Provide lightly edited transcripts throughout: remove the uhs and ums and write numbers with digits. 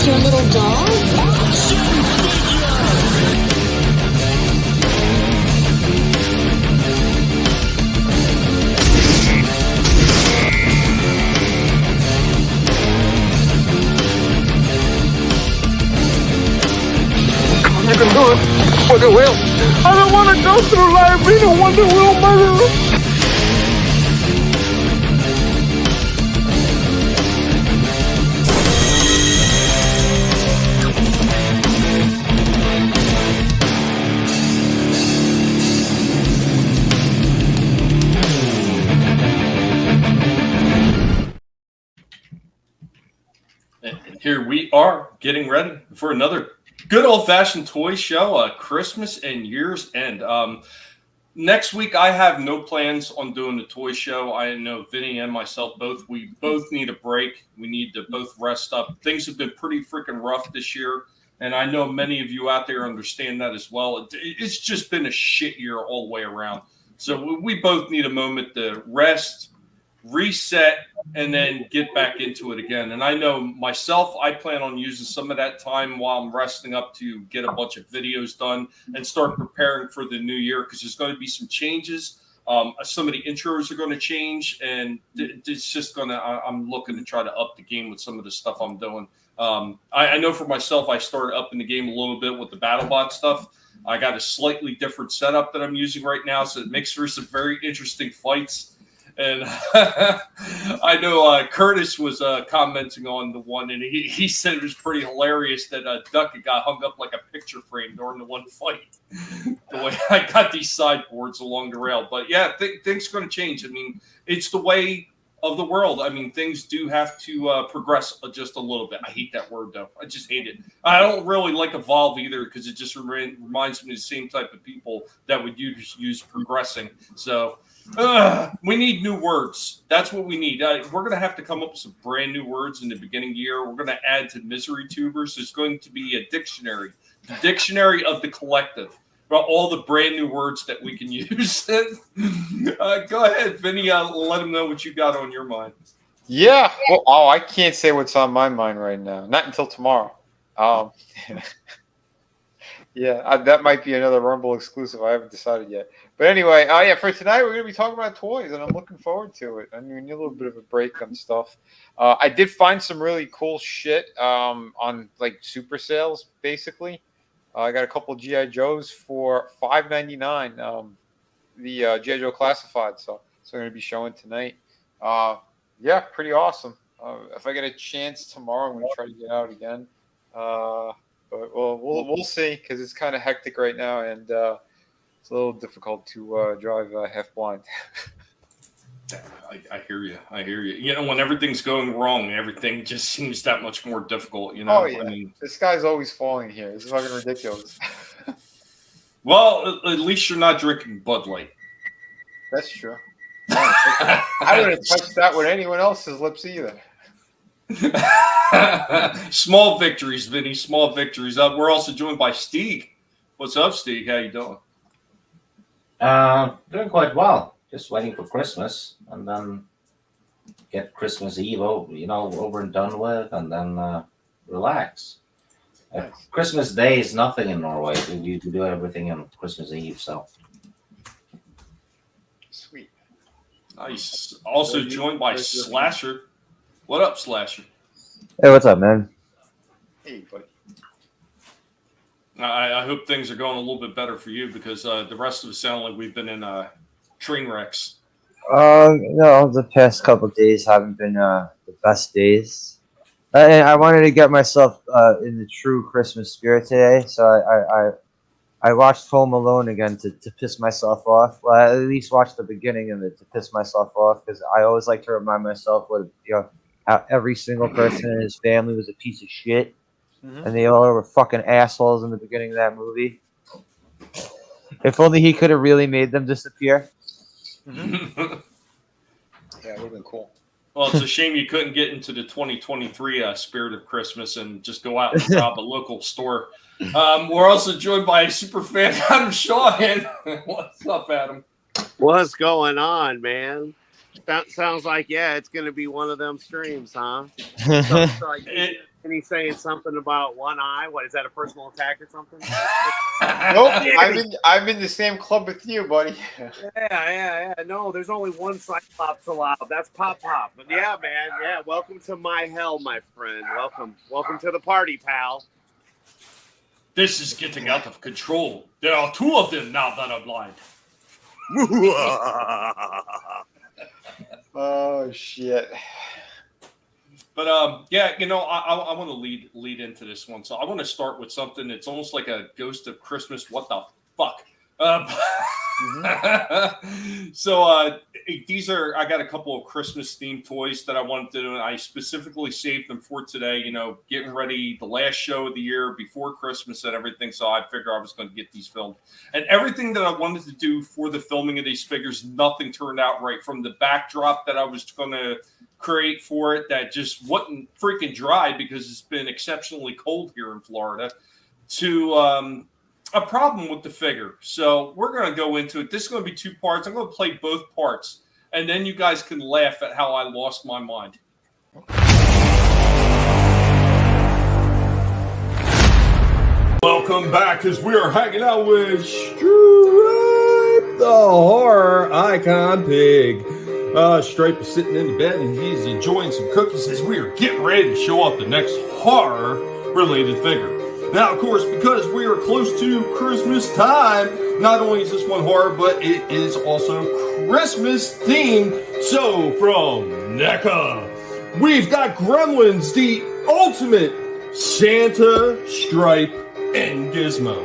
that your little dog? You can do it for the will. I don't want to go through life being a Wonder Wheel murderer. Here we are getting ready for another good old-fashioned toy show, Christmas and year's end. Next week, I have no plans on doing the toy show. I know Vinnie and myself we both need a break. We need to both rest up. Things have been pretty freaking rough this year, and I know many of you out there understand that as well. It's just been a shit year all the way around. So we both need a moment to rest, reset, and then get back into it again. And I know myself, I plan on using some of that time while I'm resting up to get a bunch of videos done and start preparing for the new year, because there's going to be some changes. Some of the intros are going to change, and it's just going to, I'm looking to try to up the game with some of the stuff I'm doing. I know for myself, I started up in the game a little bit with the BattleBot stuff. I got a slightly different setup that I'm using right now, so it makes for some very interesting fights. And I know Curtis was commenting on the one, and he said it was pretty hilarious that Duck got hung up like a picture frame during the one fight. The way I got these sideboards along the rail. But yeah, things are going to change. I mean, it's the way of the world. I mean, things do have to progress just a little bit. I hate that word, though. I just hate it. I don't really like evolve either, because it just reminds me of the same type of people that would use progressing. So we need new words. That's what we need. We're going to have to come up with some brand new words in the beginning of the year. We're going to add to Misery Tubers. There's going to be a dictionary, the dictionary of the collective, about all the brand new words that we can use. Go ahead, Vinnie. Let them know what you got on your mind. Yeah. Well, I can't say what's on my mind right now. Not until tomorrow. Yeah, that might be another Rumble exclusive. I haven't decided yet. But anyway, yeah, for tonight, we're going to be talking about toys, and I'm looking forward to it. I mean, we need a little bit of a break on stuff. I did find some really cool shit on, like, super sales, basically. I got a couple of G.I. Joes for $5.99, the G.I. Joe Classified. So I'm going to be showing tonight. Yeah, pretty awesome. If I get a chance tomorrow, I'm going to try to get out again. But we'll see, because it's kind of hectic right now, and it's a little difficult to drive half blind. I hear you. I hear you. You know, when everything's going wrong, everything just seems that much more difficult. You know, oh yeah, I mean, this guy's always falling here. This is fucking ridiculous. Well, at least you're not drinking Bud Light. That's true. I wouldn't touch that with anyone else's lips either. Small victories, Vinny. Small victories. We're also joined by Steve. What's up, Steve? How you doing? Doing quite well. Just waiting for Christmas, and then get Christmas Eve over and done with, and then relax. Christmas Day is nothing in Norway. We do everything on Christmas Eve. So sweet. Nice. Also joined by Slasher. What up, Slasher? Hey, what's up, man? Hey, buddy. I hope things are going a little bit better for you, because the rest of us sound like we've been in train wrecks. No, the past couple of days haven't been the best days. I wanted to get myself in the true Christmas spirit today, so I watched Home Alone again to piss myself off. Well, I at least watched the beginning of it to piss myself off, because I always like to remind myself how every single person in his family was a piece of shit, and they all were fucking assholes in the beginning of that movie. If only he could have really made them disappear. Yeah, it would have been cool. Well, it's a shame you couldn't get into the 2023 spirit of Christmas and just go out and rob a local store. We're also joined by a super fan, Adam Shaw. What's up, Adam? What's going on, man? That sounds like, yeah, it's going to be one of them streams, huh? And he's saying something about one eye. What is that? A personal attack or something? Nope. I'm in the same club with you, buddy. Yeah. No, there's only one Cyclops allowed. That's Pop. But yeah, man. Yeah. Welcome to my hell, my friend. Welcome to the party, pal. This is getting out of control. There are two of them now that are blind. Oh shit. But yeah, you know, I want to lead into this one. So I want to start with something that's almost like a ghost of Christmas. What the fuck? So these are, I got a couple of Christmas themed toys that I wanted to do, and I specifically saved them for today, you know, getting ready, the last show of the year before Christmas and everything. So I figured I was going to get these filmed, and everything that I wanted to do for the filming of these figures, nothing turned out right. From the backdrop that I was going to create for it that just wasn't freaking dry because it's been exceptionally cold here in Florida, to a problem with the figure. So we're going to go into it. This is going to be two parts. I'm going to play both parts, and then you guys can laugh at how I lost my mind. Welcome back, as we are hanging out with Stripe, the horror icon pig. Stripe is sitting in the bed and he's enjoying some cookies as we are getting ready to show off the next horror-related figure. Now, of course, because we are close to Christmas time, not only is this one horror, but it is also Christmas themed. So, from NECA, we've got Gremlins, the ultimate Santa, Stripe, and Gizmo.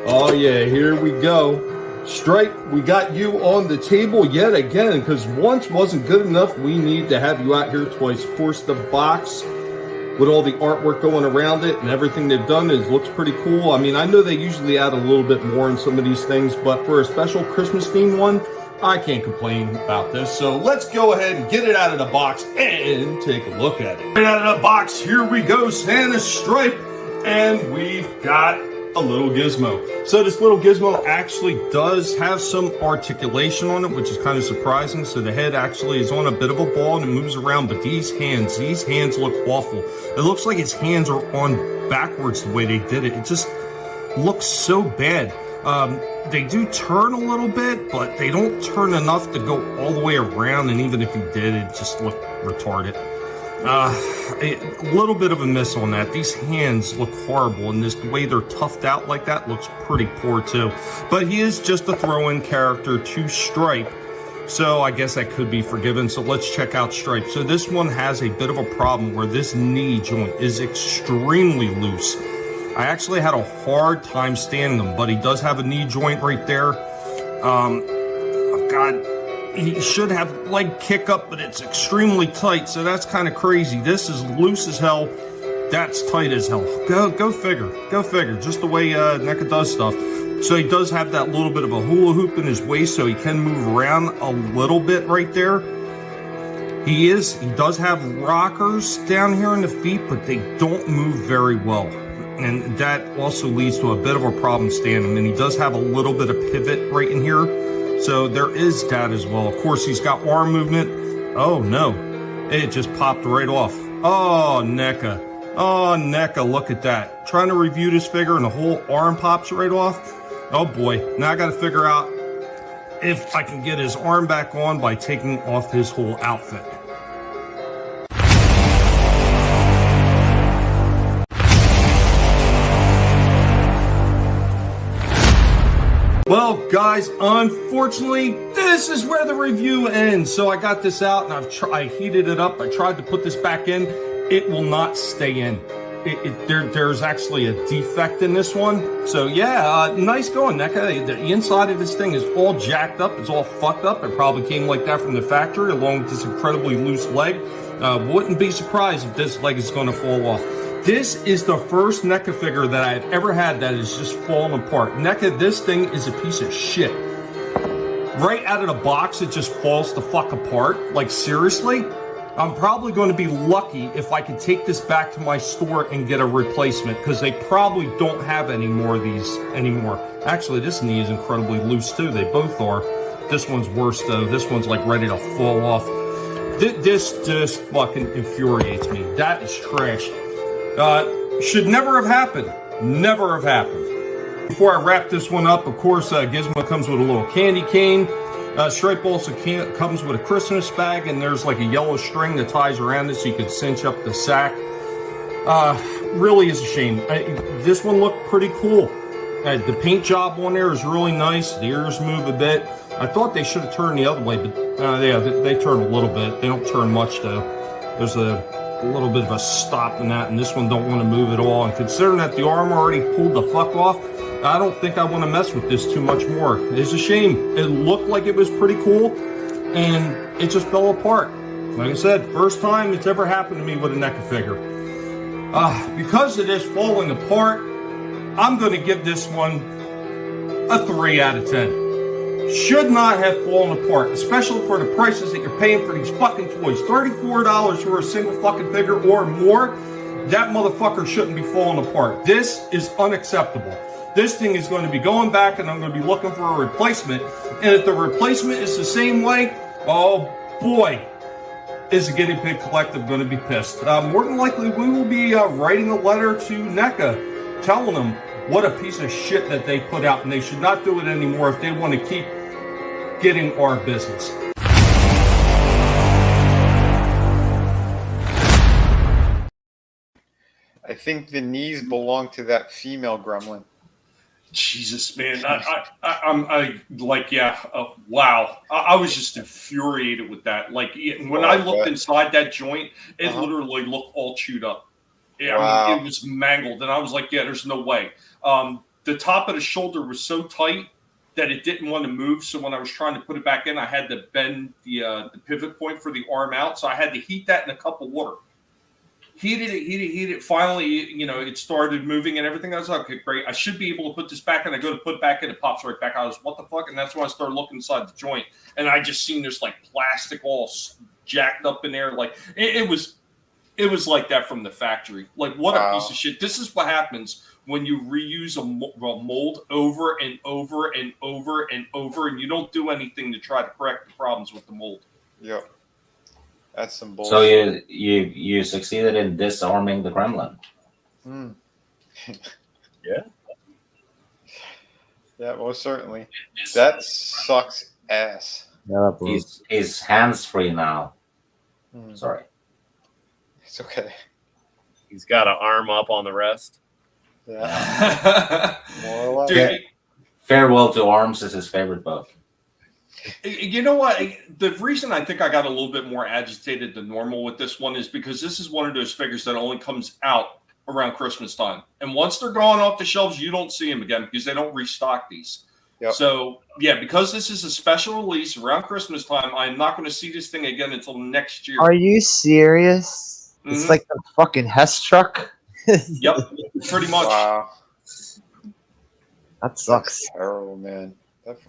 Oh yeah, here we go. Stripe, we got you on the table yet again, because once wasn't good enough. We need to have you out here twice. Of course, the box with all the artwork going around it and everything they've done looks pretty cool. I mean, I know they usually add a little bit more in some of these things, but for a special Christmas themed one, I can't complain about this. So let's go ahead and get it out of the box and take a look at it. Right out of the box, here we go, Santa Stripe, and we've got a little Gizmo. So this little Gizmo actually does have some articulation on it, which is kind of surprising. So the head actually is on a bit of a ball and it moves around, but these hands look awful. It looks like his hands are on backwards the way they did it. It just looks so bad. They do turn a little bit, but they don't turn enough to go all the way around, and even if he did, it just looked retarded. A little bit of a miss on that. These hands look horrible, and the way they're toughed out like that looks pretty poor too. But he is just a throw-in character to Stripe, so I guess that could be forgiven. So let's check out Stripe. So this one has a bit of a problem where this knee joint is extremely loose. I actually had a hard time standing him, but he does have a knee joint right there. God, he should have leg kick up, but it's extremely tight, so that's kind of crazy. This is loose as hell. That's tight as hell. Go figure. Go figure. Just the way NECA does stuff. So he does have that little bit of a hula hoop in his waist, so he can move around a little bit right there. He does have rockers down here in the feet, but they don't move very well. And that also leads to a bit of a problem standing. And he does have a little bit of pivot right in here. So there is that as well. Of course, he's got arm movement. Oh no, it just popped right off. Oh, NECA. Oh, NECA, look at that. Trying to review this figure and the whole arm pops right off. Oh boy, now I got to figure out if I can get his arm back on by taking off his whole outfit. Well, guys, unfortunately, this is where the review ends. So I got this out and I heated it up. I tried to put this back in. It will not stay in. There's actually a defect in this one. So yeah, nice going, NECA. The inside of this thing is all jacked up. It's all fucked up. It probably came like that from the factory, along with this incredibly loose leg. Wouldn't be surprised if this leg is going to fall off. This is the first NECA figure that I've ever had that is just falling apart. NECA, this thing is a piece of shit. Right out of the box, it just falls the fuck apart. Like, seriously? I'm probably going to be lucky if I can take this back to my store and get a replacement, because they probably don't have any more of these anymore. Actually, this knee is incredibly loose too. They both are. This one's worse though. This one's like ready to fall off. This just fucking infuriates me. That is trash. Should never have happened. Never have happened. Before I wrap this one up, of course, Gizmo comes with a little candy cane. Stripe also comes with a Christmas bag, and there's like a yellow string that ties around it so you can cinch up the sack. Really is a shame. This one looked pretty cool. The paint job on there is really nice. The ears move a bit. I thought they should have turned the other way, but yeah, they turn a little bit. They don't turn much, though. There's a little bit of a stop in that, and this one don't want to move at all. And considering that the arm already pulled the fuck off, I don't think I want to mess with this too much more. It's a shame. It looked like it was pretty cool, and it just fell apart. Like I said, first time it's ever happened to me with a NECA figure. Because of this falling apart, I'm going to give this one a 3 out of 10. Should not have fallen apart, especially for the prices that you're paying for these fucking toys. $34 for a single fucking figure or more. That motherfucker shouldn't be falling apart. This is unacceptable. This thing is going to be going back, and I'm going to be looking for a replacement. And if the replacement is the same way, oh boy, is a Guinea Pig Collective going to be pissed. More than likely, we will be writing a letter to NECA telling them what a piece of shit that they put out, and they should not do it anymore if they want to keep getting our business. I think the knees belong to that female gremlin. Jesus, man, I'm like, yeah, wow. I was just infuriated with that. Like, when I looked inside that joint, it literally looked all chewed up. Yeah, wow. I mean, it was mangled, and I was like, yeah, there's no way. The top of the shoulder was so tight that it didn't want to move. So when I was trying to put it back in, I had to bend the pivot point for the arm out. So I had to heat that in a cup of water. Heated it. Finally, it started moving and everything. I was like, okay, great. I should be able to put this back. And I go to put it back in, it pops right back. I was, what the fuck? And that's when I started looking inside the joint. And I just seen this like plastic all jacked up in there. Like it was like that from the factory. Like, what a piece of shit. This is what happens when you reuse a mold over and over and over and over, and you don't do anything to try to correct the problems with the mold. Yep. That's some bullshit. So you succeeded in disarming the gremlin. Yeah. Yeah, most certainly. That sucks ass. Yeah, He's hands-free now. Sorry. It's okay. He's got to arm up on the rest. Yeah. More or less. Dude, Farewell to Arms is his favorite book. You know what? The reason I think I got a little bit more agitated than normal with this one is because this is one of those figures that only comes out around Christmas time. And once they're gone off the shelves, you don't see them again because they don't restock these. Yep. So, yeah, because this is a special release around Christmas time, I'm not going to see this thing again until next year. Are you serious? Mm-hmm. It's like the fucking Hess truck. Yep, pretty much. Wow. That sucks. That's terrible, man.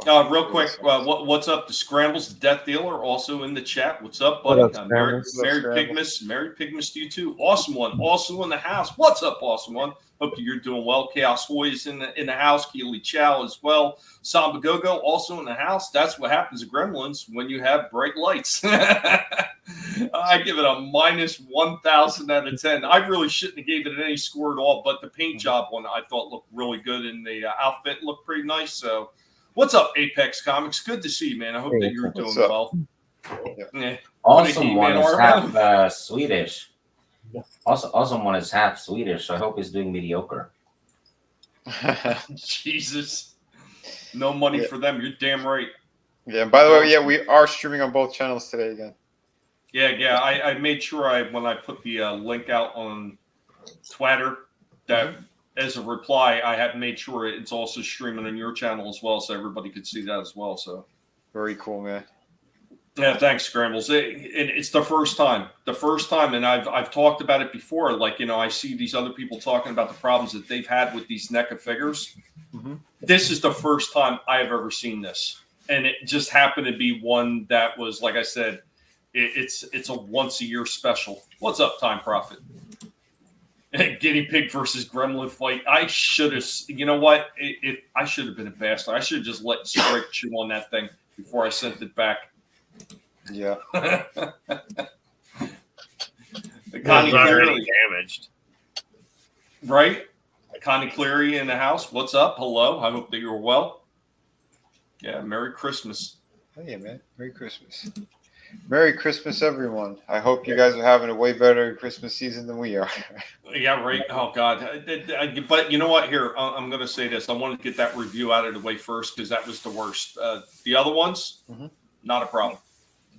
Real quick, what's up? The Scrambles, the Death Dealer, also in the chat. What's up, buddy? What up, Merry Pigmas to you too. Awesome one, also in the house. What's up, awesome one? Hope you're doing well. Chaos Hoy is in the house. Keely Chow as well. Samba Gogo also in the house. That's what happens to Gremlins when you have bright lights. I give it a minus 1,000 out of 10. I really shouldn't have gave it any score at all, but the paint job one I thought looked really good, and the outfit looked pretty nice. So, what's up, Apex Comics? Good to see you, man. I hope that you're doing well. Yeah. Awesome one is half Swedish. Awesome one is half Swedish. I hope he's doing mediocre. Jesus. No money for them. You're damn right. Yeah, and by the way, we are streaming on both channels today again. Yeah. I made sure when I put the link out on Twitter that as a reply, I have made sure it's also streaming on your channel as well, so everybody could see that as well. So very cool, man. Yeah, thanks, Scrambles. It's the first time, and I've talked about it before. Like, I see these other people talking about the problems that they've had with these NECA figures. Mm-hmm. This is the first time I have ever seen this, and it just happened to be one that was, like I said, it's a once a year special. What's up, Time Prophet? Guinea pig versus gremlin fight. I should have. You know what? I should have been a bastard. I should have just let Strike chew on that thing before I sent it back. Yeah. Connie not already Cleary, damaged. right? Connie Cleary in the house. What's up? Hello. I hope that you're well. Yeah. Merry Christmas. Oh, yeah, man. Merry Christmas. Merry Christmas, everyone. I hope you guys are having a way better Christmas season than we are. Yeah, right. Oh, God. But you know what? Here, I'm going to say this. I want to get that review out of the way first because that was the worst. The other ones, not a problem.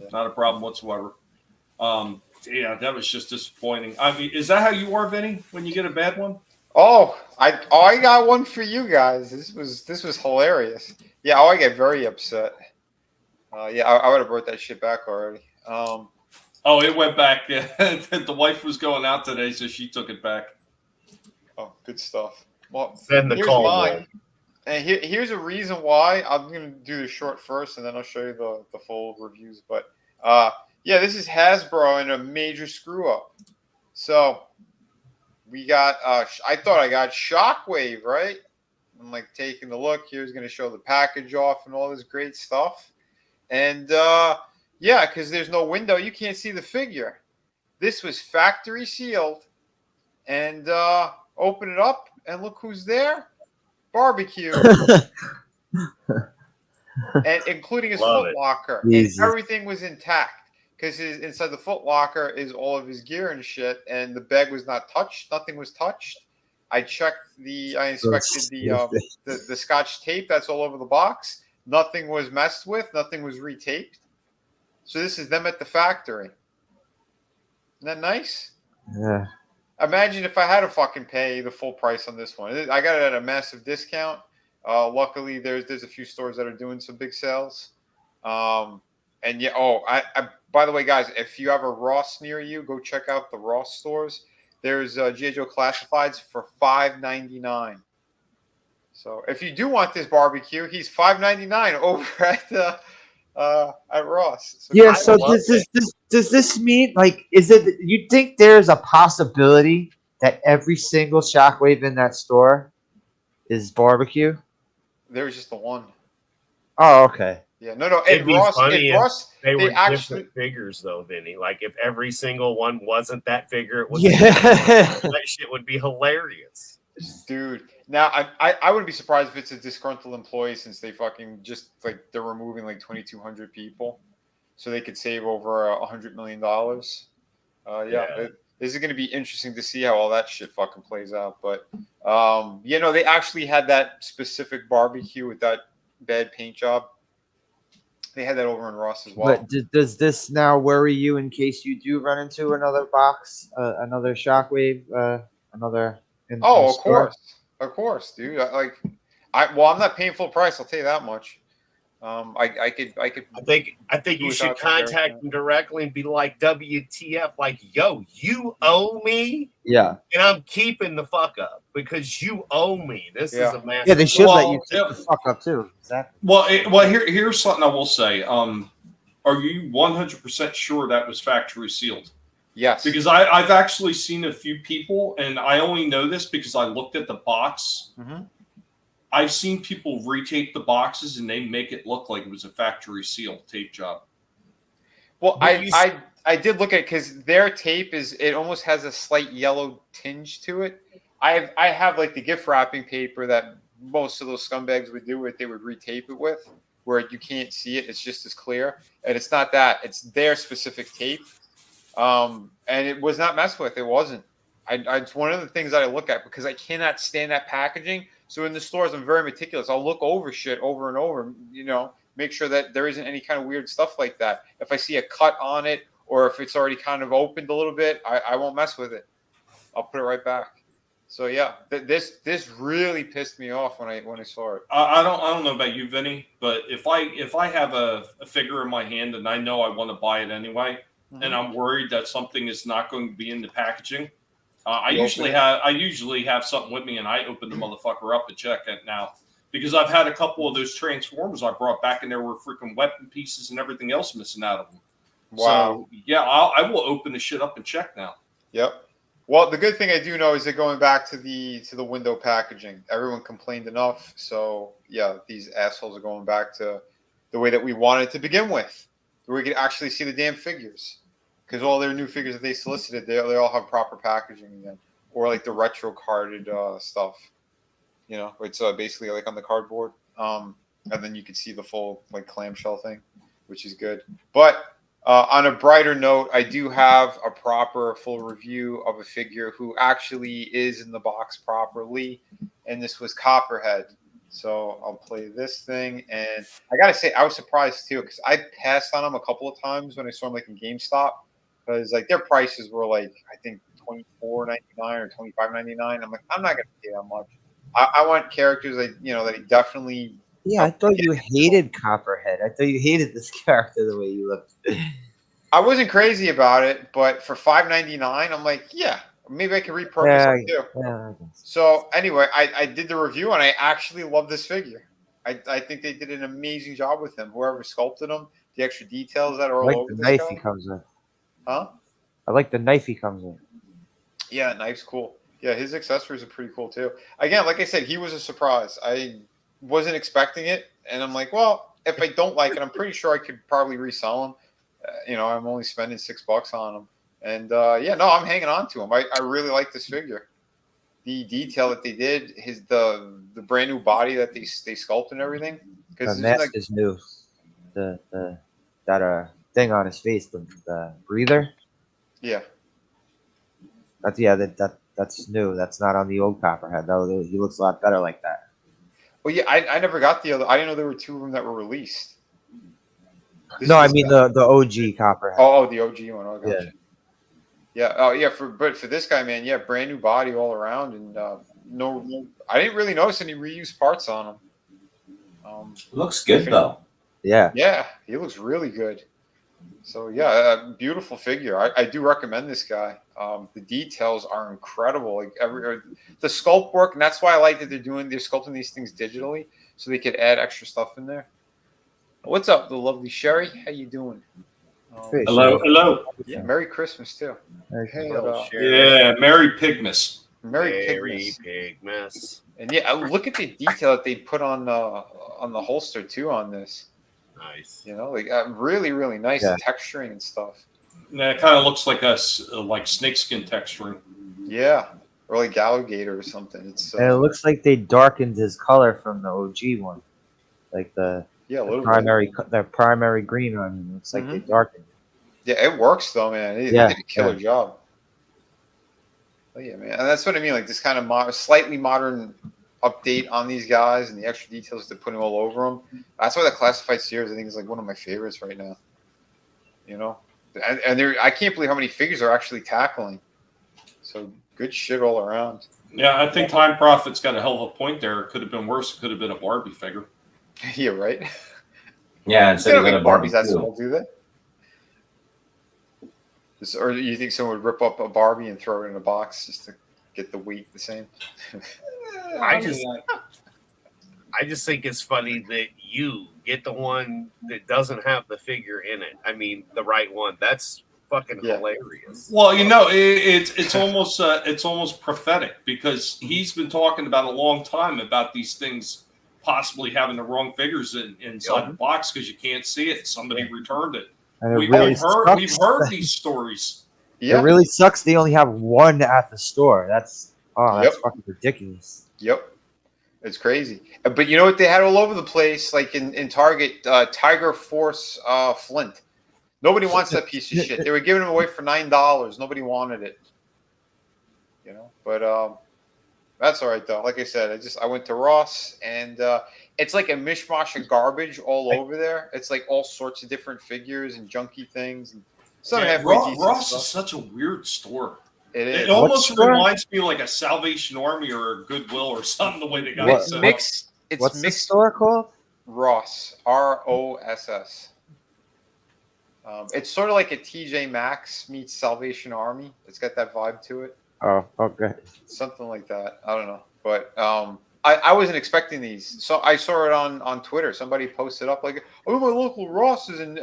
Yeah. Not a problem whatsoever. Yeah, that was just disappointing. I mean, is that how you are, Vinny, when you get a bad one? Oh, I got one for you guys. This was hilarious. Yeah, I get very upset. Yeah, I would have brought that shit back already. Oh, it went back. The wife was going out today, so she took it back. Oh, good stuff. Well, Send the here's call. mine. And here's a reason why. I'm going to do the short first, and then I'll show you the full reviews. But yeah, this is Hasbro and a major screw up. So we got. I thought I got Shockwave, right? I'm like taking a look. Here's going to show the package off and all this great stuff. And yeah, because there's no window, you can't see the figure. This was factory sealed. And open it up, and look who's there. Barbecue. And including his Love foot it. locker. Jesus. And everything was intact. Because inside the foot locker is all of his gear and shit. And the bag was not touched. Nothing was touched. I inspected the Scotch tape that's all over the box. Nothing was messed with. Nothing was retaped. So this is them at the factory. Isn't that nice? Yeah. Imagine if I had to fucking pay the full price on this one. I got it at a massive discount. Luckily, there's a few stores that are doing some big sales. And yeah, I by the way, guys, if you have a Ross near you, go check out the Ross stores. There's G.I. Joe Classifieds for $5.99. So if you do want this barbecue, he's $5.99 over at Ross. So Yeah. So does this mean, like, is it, you think there's a possibility that every single Shockwave in that store is barbecue? there was just the one. Oh, okay. Yeah, no. It'd And be funny if Ross, they were actually. different figures, though, Vinny. Like if every single one wasn't that figure, it was Yeah. that shit would be hilarious. Dude, now I wouldn't be surprised if it's a disgruntled employee since they fucking just like they're removing like 2,200 people, so they could save over $100 million. Yeah. This is going to be interesting to see how all that shit fucking plays out. But they actually had that specific barbecue with that bad paint job. They had that over in Ross as well. But does this now worry you in case you do run into another box, another Shockwave, another? Of course, dude. I'm not paying full price. I'll tell you that much. I think you should contact them directly and be like, WTF, like, yo, you owe me, Yeah. and I'm keeping the fuck up because you owe me. This is a massive. Yeah, they should let Well, you keep the fuck up too. Exactly. Well, here's something I will say. Are you 100% sure that was factory sealed? Yes. Because I've actually seen a few people, and I only know this because I looked at the box. Mm-hmm. I've seen people retape the boxes, and they make it look like it was a factory sealed tape job. Well, I did look at it because their tape it almost has a slight yellow tinge to it. I have like the gift wrapping paper that most of those scumbags would do it. They would retape it with, where you can't see it. It's just as clear, and it's not that. It's their specific tape, and it was not messed with. It wasn't. It's one of the things that I look at because I cannot stand that packaging. So in the stores, I'm very meticulous. I'll look over shit over and over, make sure that there isn't any kind of weird stuff like that. If I see a cut on it or if it's already kind of opened a little bit, I won't mess with it. I'll put it right back. So yeah, this really pissed me off when I saw it. I don't know about you, Vinny, but if I have a figure in my hand and I know I want to buy it anyway, and I'm worried that something is not going to be in the packaging, I usually have something with me, and I open the motherfucker up and check it now. Because I've had a couple of those Transformers I brought back, and there were freaking weapon pieces and everything else missing out of them. Wow. So, yeah, I will open the shit up and check now. Yep. Well, the good thing I do know is they're going back to the window packaging. Everyone complained enough, so yeah, these assholes are going back to the way that we wanted to begin with. where we could actually see the damn figures. Because all their new figures that they solicited, they all have proper packaging again. Or like the retro carded stuff. You know, it's basically like on the cardboard. And then you can see the full like clamshell thing, which is good. But on a brighter note, I do have a proper full review of a figure who actually is in the box properly. And this was Copperhead. So I'll play this thing. And I got to say, I was surprised too, because I passed on him a couple of times when I saw him like in GameStop. Because like their prices were like, I think $24.99 or $25.99. I'm like, I'm not going to pay that much. I want characters that, you know, that he definitely. Yeah, I thought you hated Copperhead. I thought you hated this character the way you looked. I wasn't crazy about it, but for $5.99, I'm like, yeah, maybe I can repurpose it too. Yeah, So anyway, I did the review and I actually love this figure. I think they did an amazing job with him. Whoever sculpted him, the extra details that are I all like over the this knife guy. he comes with. Huh? I like the knife he comes with. Yeah, knife's cool. Yeah, his accessories are pretty cool too. Again, like I said, he was a surprise. I wasn't expecting it, and I'm like, well, if I don't like it, I'm pretty sure I could probably resell him. You know, I'm only spending $6 on him, and yeah, no, I'm hanging on to him. I really like this figure. The detail that they did, the brand new body that they sculpted and everything. The mask is new. That thing on his face, the breather. Yeah. That's new. That's not on the old Copperhead. Though he looks a lot better like that. Well, yeah, I never got the other. I didn't know there were two of them that were released. No, I mean the OG Copperhead. Oh, the OG one. Oh, gotcha. Yeah. Yeah. Oh, yeah. But for this guy, man, yeah, brand new body all around, and no, I didn't really notice any reused parts on him. Looks good though. Yeah. Yeah, he looks really good. So yeah, a beautiful figure. I do recommend this guy. The details are incredible. Like the sculpt work, and that's why I like that they're sculpting these things digitally, so they could add extra stuff in there. What's up, the lovely Sherry? How you doing? Hello. Yeah, Merry Christmas too. Yeah, Merry Pigmas. Merry Pigmas. And yeah, look at the detail that they put on the holster too on this. Nice. You know, like really, really nice texturing and stuff. Yeah, it kind of looks like like snakeskin texturing. Yeah, or like alligator or something. It's and it looks like they darkened his color from the OG one, like the primary green on him. Looks like they darkened it. Yeah, it works though, man. They did a killer job. Oh yeah, man, and that's what I mean. Like this kind of slightly modern update on these guys and the extra details they're putting all over them. That's why the classified series I think is like one of my favorites right now. You know, and I can't believe how many figures are actually tackling. So good shit all around. Yeah, I think Time Prophet's got a hell of a point there. It could have been worse. It could have been a Barbie figure. Yeah, right. Yeah, instead of a Barbie, that small, do that. Or you think someone would rip up a Barbie and throw it in a box just to get the weight the same? I just think it's funny that you get the one that doesn't have the figure in it. I mean, the right one. That's fucking hilarious. Well, you know, it's almost prophetic because he's been talking about a long time about these things possibly having the wrong figures inside the box because you can't see it. Somebody returned it. And We've heard these stories. Yeah. It really sucks they only have one at the store. That's fucking ridiculous. Yep. It's crazy. But you know what they had all over the place, like in Target, Tiger Force Flint. Nobody wants that piece of shit. They were giving them away for $9. Nobody wanted it. You know, but that's all right though. Like I said, I went to Ross and it's like a mishmash of garbage all over there. It's like all sorts of different figures and junky things. And Ross is such a weird store. It is. It almost reminds me like a Salvation Army or a Goodwill or something. The way they got it set up. What's the store called? Ross. ROSS. It's sort of like a TJ Maxx meets Salvation Army. It's got that vibe to it. Oh, okay. Something like that. I don't know. But I wasn't expecting these. So I saw it on Twitter. Somebody posted up like, oh, my local Ross's, and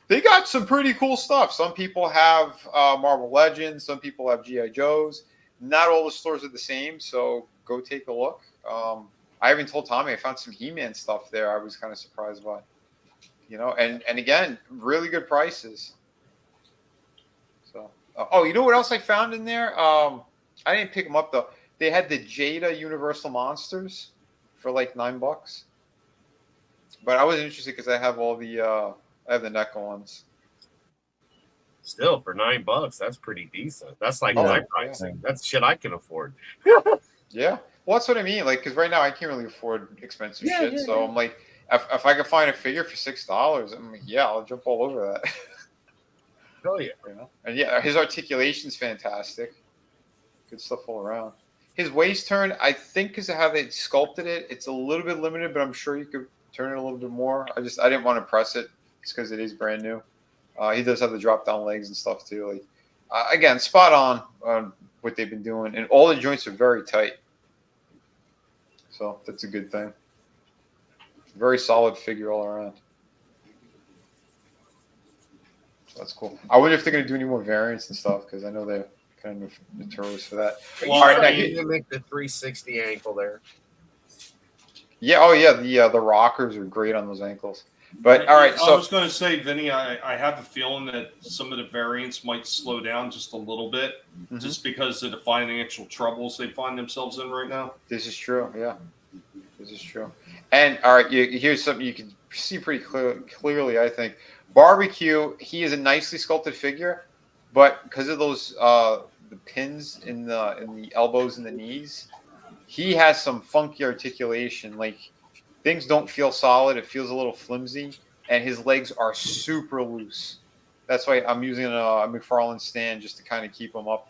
they got some pretty cool stuff. Some people have Marvel Legends. Some people have G.I. Joes. Not all the stores are the same, so go take a look. I even told Tommy I found some He-Man stuff there I was kind of surprised by. You know, and again, really good prices. So, oh, you know what else I found in there? I didn't pick them up though. They had the Jada Universal Monsters for like $9, but I was interested because I have all the I have the NECA ones. Still, for $9, that's pretty decent. That's like Yeah. my pricing. That's shit I can afford. Yeah, well, that's what I mean. Like, because right now I can't really afford expensive shit. Yeah, So I'm like, if I could find a figure for $6, I'm like, yeah, I'll jump all over that. Oh yeah. You know? And yeah, his articulation's fantastic. Good stuff all around. His waist turn, I think, because of how they sculpted it, it's a little bit limited, but I'm sure you could turn it a little bit more. I didn't want to press it just because it is brand new. He does have the drop down legs and stuff too. Like, again, spot on what they've been doing, and all the joints are very tight. So that's a good thing. Very solid figure all around. So that's cool. I wonder if they're going to do any more variants and stuff, because I know they're kind of notorious for that. Well, All right, now, you can make the 360 ankle there. yeah, oh yeah, the rockers are great on those ankles. But all right, so I was going to say, Vinny, I have a feeling that some of the variants might slow down just a little bit, just because of the financial troubles they find themselves in right now. This is true. Yeah, this is true. And all right, here's something you can see pretty clearly. I think Barbecue. He is a nicely sculpted figure, but because of those the pins in the elbows and the knees, he has some funky articulation. Like, things don't feel solid. It feels a little flimsy, and his legs are super loose. That's why I'm using a McFarlane stand just to kind of keep him up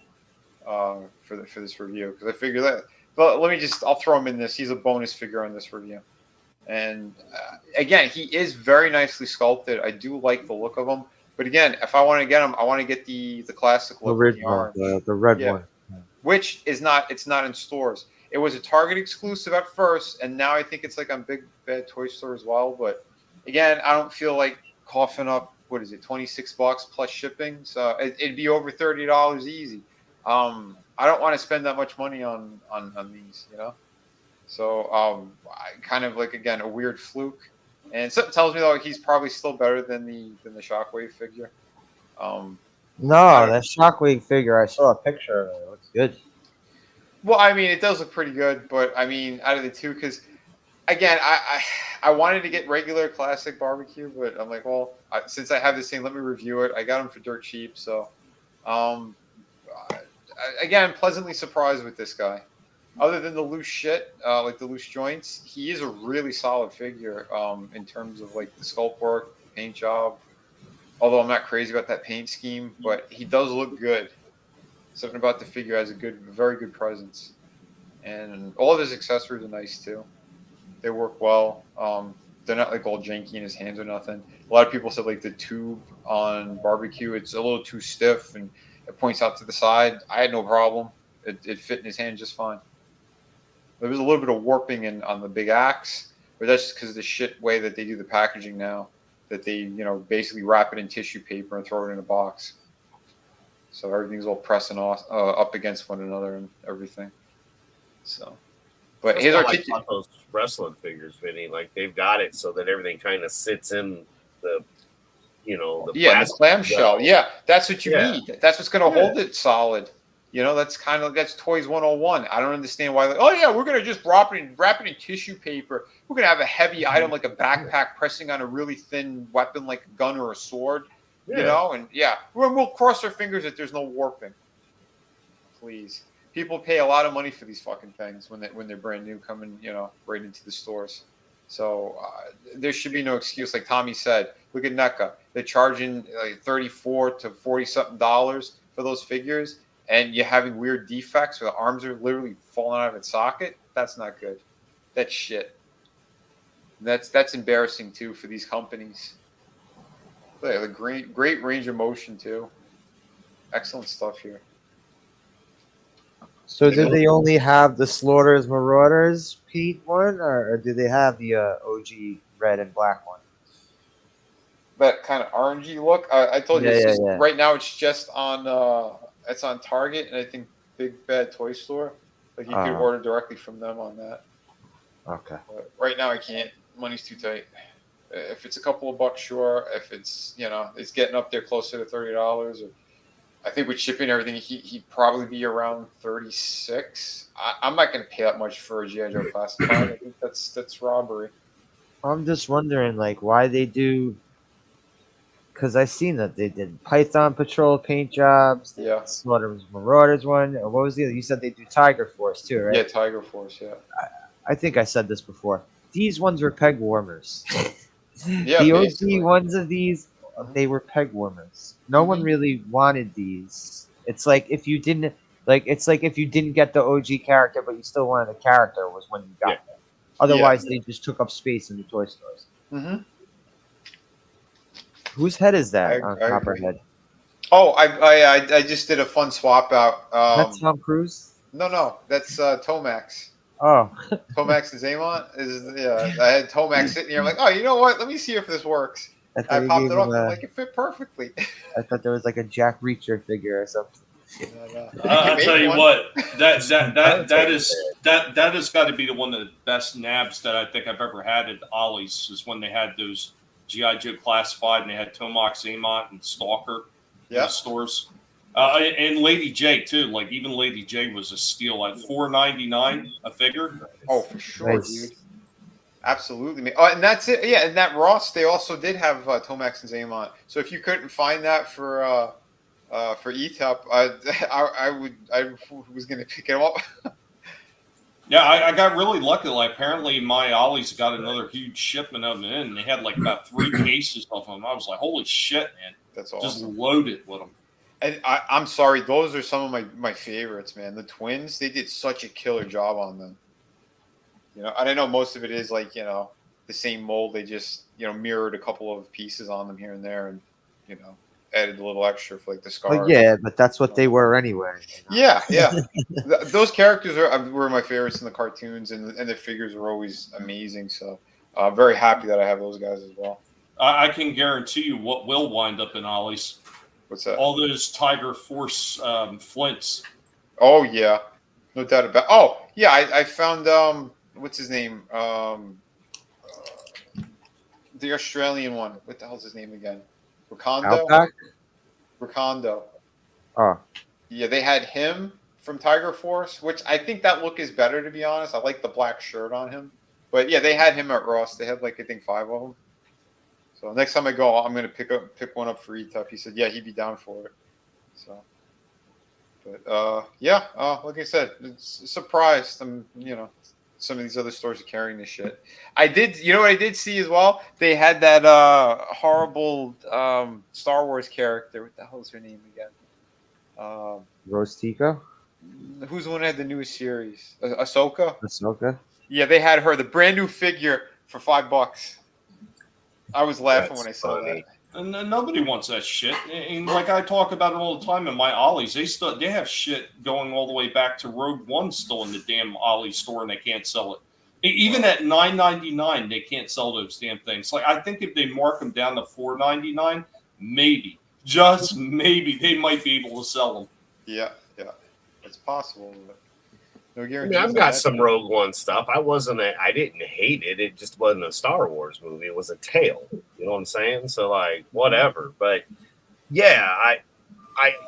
for this review, because I figure that. But I'll throw him in this. He's a bonus figure on this review. And again, he is very nicely sculpted. I do like the look of him. But again, if I want to get him, I want to get the classic look. The red one. Which is not, it's not in stores. It was a Target exclusive at first, and now I think it's like on Big Bad Toy Store as well. But again, I don't feel like coughing up, what is it, $26 plus shipping. So it'd be over $30 easy. I don't want to spend that much money on these, you know. So I kind of like, again, a weird fluke. And something tells me though he's probably still better than the Shockwave figure. No, that Shockwave figure, I saw a picture of it. It looks good. Well, I mean, it does look pretty good, but I mean, out of the two, because again, I wanted to get regular classic Barbecue, but I'm like, well, since I have this thing, let me review it. I got them for dirt cheap, so again, pleasantly surprised with this guy. Other than the loose shit, like the loose joints, he is a really solid figure in terms of like the sculpt work, paint job. Although I'm not crazy about that paint scheme, but he does look good. Something about the figure has a very good presence, and all of his accessories are nice too. They work well. They're not like all janky in his hands or nothing. A lot of people said like the tube on Barbecue, it's a little too stiff and it points out to the side. I had no problem. It fit in his hand just fine. There was a little bit of warping on the big axe, but that's just because of the shit way that they do the packaging now. That they, basically wrap it in tissue paper and throw it in a box. So everything's all pressing off, up against one another and everything. So, but That's his like those wrestling figures, Vinny, like they've got it so that everything kind of sits in the the clamshell. Yeah, that's what you need. That's what's going to hold it solid. That's Toys 101. I don't understand why. We're going to just wrap it in tissue paper. We're going to have a heavy item like a backpack pressing on a really thin weapon like a gun or a sword. And we'll cross our fingers that there's no warping. Please, people pay a lot of money for these fucking things when they're brand new, coming right into the stores. So there should be no excuse. Like Tommy said, look at NECA. They're charging like $34 to $40 something for those figures. And you're having weird defects where the arms are literally falling out of its socket. That's not good. That's shit. That's embarrassing too for these companies. They have a great range of motion too. Excellent stuff here. So did they only have the Slaughter's Marauders Pete one, or do they have the OG red and black one? That kind of orangey look. I told you, right now it's just on. It's on Target and I think Big Bad Toy Store. Like you could order directly from them on that. Okay. But right now I can't. Money's too tight. If it's a couple of bucks, sure. If it's it's getting up there closer to $30, or I think with shipping and everything, he'd probably be around 36. I'm not going to pay that much for a G.I. Joe classified. I think that's robbery. I'm just wondering, like, why they do. Because I seen that they did Python Patrol paint jobs. They Yeah. did Slaughter's Marauders one. What was the other? You said they do Tiger Force too, right? Yeah, Tiger Force. Yeah. I think I said this before. These ones were peg warmers. Yeah, The basically. OG ones of these, they were peg warmers. No one really wanted these. It's like if you didn't get the OG character, but you still wanted a character, was when you got them. Otherwise, they just took up space in the toy stores. Mm-hmm. Whose head is that on Copperhead? Oh, I just did a fun swap out. That's Tom Cruise? No, that's Tomax. Oh. Tomax and Zaymont I had Tomax sitting here. I'm like, oh, you know what? Let me see if this works. I popped it off. Like, it fit perfectly. I thought there was like a Jack Reacher figure or something. No. I'll tell you what, that has got to be one of the best nabs that I think I've ever had at Ollie's, is when they had those G.I. Joe classified and they had Tomax, Zaymont, and Stalker in the stores. And Lady J too. Like, even Lady J was a steal at $4.99 a figure. Oh, for sure, dude. Absolutely. Oh, and that's it. Yeah, and that Ross, they also did have Tomax and Zaymont. So if you couldn't find that for ETUP, I was going to pick it up. Yeah, I got really lucky. Like, apparently my Ollie's got another huge shipment of them in, and they had like about 3 cases of them. I was like, holy shit, man. That's awesome. Just loaded with them. And I'm sorry, those are some of my favorites, man. The twins, they did such a killer job on them. And I know most of it is like, the same mold. They just, mirrored a couple of pieces on them here and there, and, added a little extra for like the scar. Well, yeah, but that's what they were anyway. Yeah. Those characters were my favorites in the cartoons, and the figures were always amazing. So I'm very happy that I have those guys as well. I can guarantee you what will wind up in Ollie's. What's that? All those Tiger Force Flints. Oh, yeah. No doubt about it. Oh, yeah, I found, what's his name? The Australian one. What the hell's his name again? Wakando. Oh. Yeah, they had him from Tiger Force, which I think that look is better, to be honest. I like the black shirt on him. But, yeah, they had him at Ross. They had, like, I think 5 of them. So next time I go, I'm going to pick one up for ETUP. He said, yeah, he'd be down for it. So, but, like I said, it's surprised. Some of these other stores are carrying this shit. You know what I did see as well? They had that horrible Star Wars character. What the hell is her name again? Rose Tico? Who's the one that had the newest series? Ahsoka? Yeah, they had her, the brand new figure, for $5. I was laughing when I saw that. And nobody wants that shit. And like I talk about it all the time in my Ollie's, they have shit going all the way back to Rogue One still in the damn Ollie store, and they can't sell it. Even at $9.99, they can't sell those damn things. Like, I think if they mark them down to $4.99, maybe, just maybe, they might be able to sell them. Yeah, it's possible. But no guarantee. I've got some Rogue One stuff. I didn't hate it. It just wasn't a Star Wars movie. It was a tale. You know what I'm saying? So, like, whatever. But yeah, I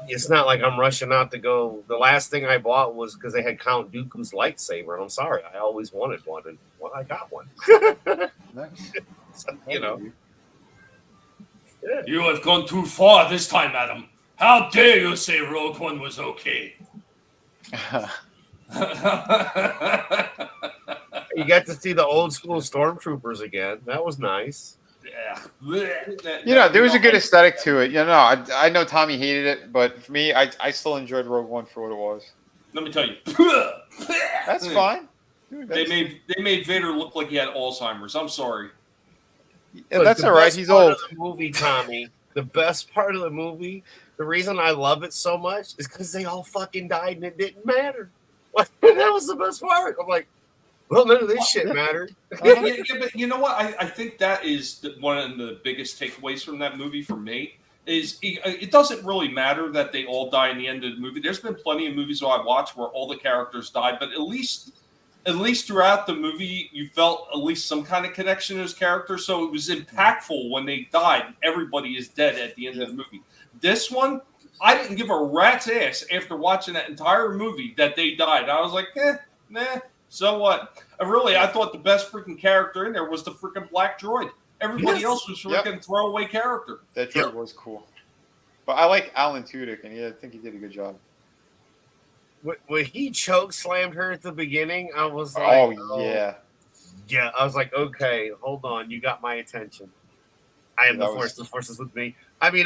it's not like I'm rushing out to go. The last thing I bought was because they had Count Dooku's lightsaber, and I'm sorry, I always wanted one, and I got one. Nice. So, Yeah. You have gone too far this time, Adam. How dare you say Rogue One was okay? You got to see the old school stormtroopers again. That was nice. Yeah. There was a good aesthetic to it. I know Tommy hated it, but for me, I still enjoyed Rogue One for what it was. Let me tell you. That's fine. Dude, they made Vader look like he had Alzheimer's. I'm sorry. Yeah, that's all right. He's old. The movie, Tommy. The best part of the movie. The reason I love it so much is because they all fucking died and it didn't matter. That was the best part. I'm like, well, none of this shit mattered. Yeah, but you know what? I think that is one of the biggest takeaways from that movie for me. Is it doesn't really matter that they all die in the end of the movie. There's been plenty of movies that I watched where all the characters died, but at least at least throughout the movie, you felt at least some kind of connection to those characters. So it was impactful when they died. Everybody is dead at the end of the movie. This one, I didn't give a rat's ass after watching that entire movie that they died. I was like, nah, so what? I thought the best freaking character in there was the freaking black droid. Everybody else was freaking throwaway character. That droid was cool. But I like Alan Tudyk, and I think he did a good job. When he choke slammed her at the beginning, I was like, yeah. Yeah, I was like, okay, hold on. You got my attention. I am the Force. The Force is with me. I mean,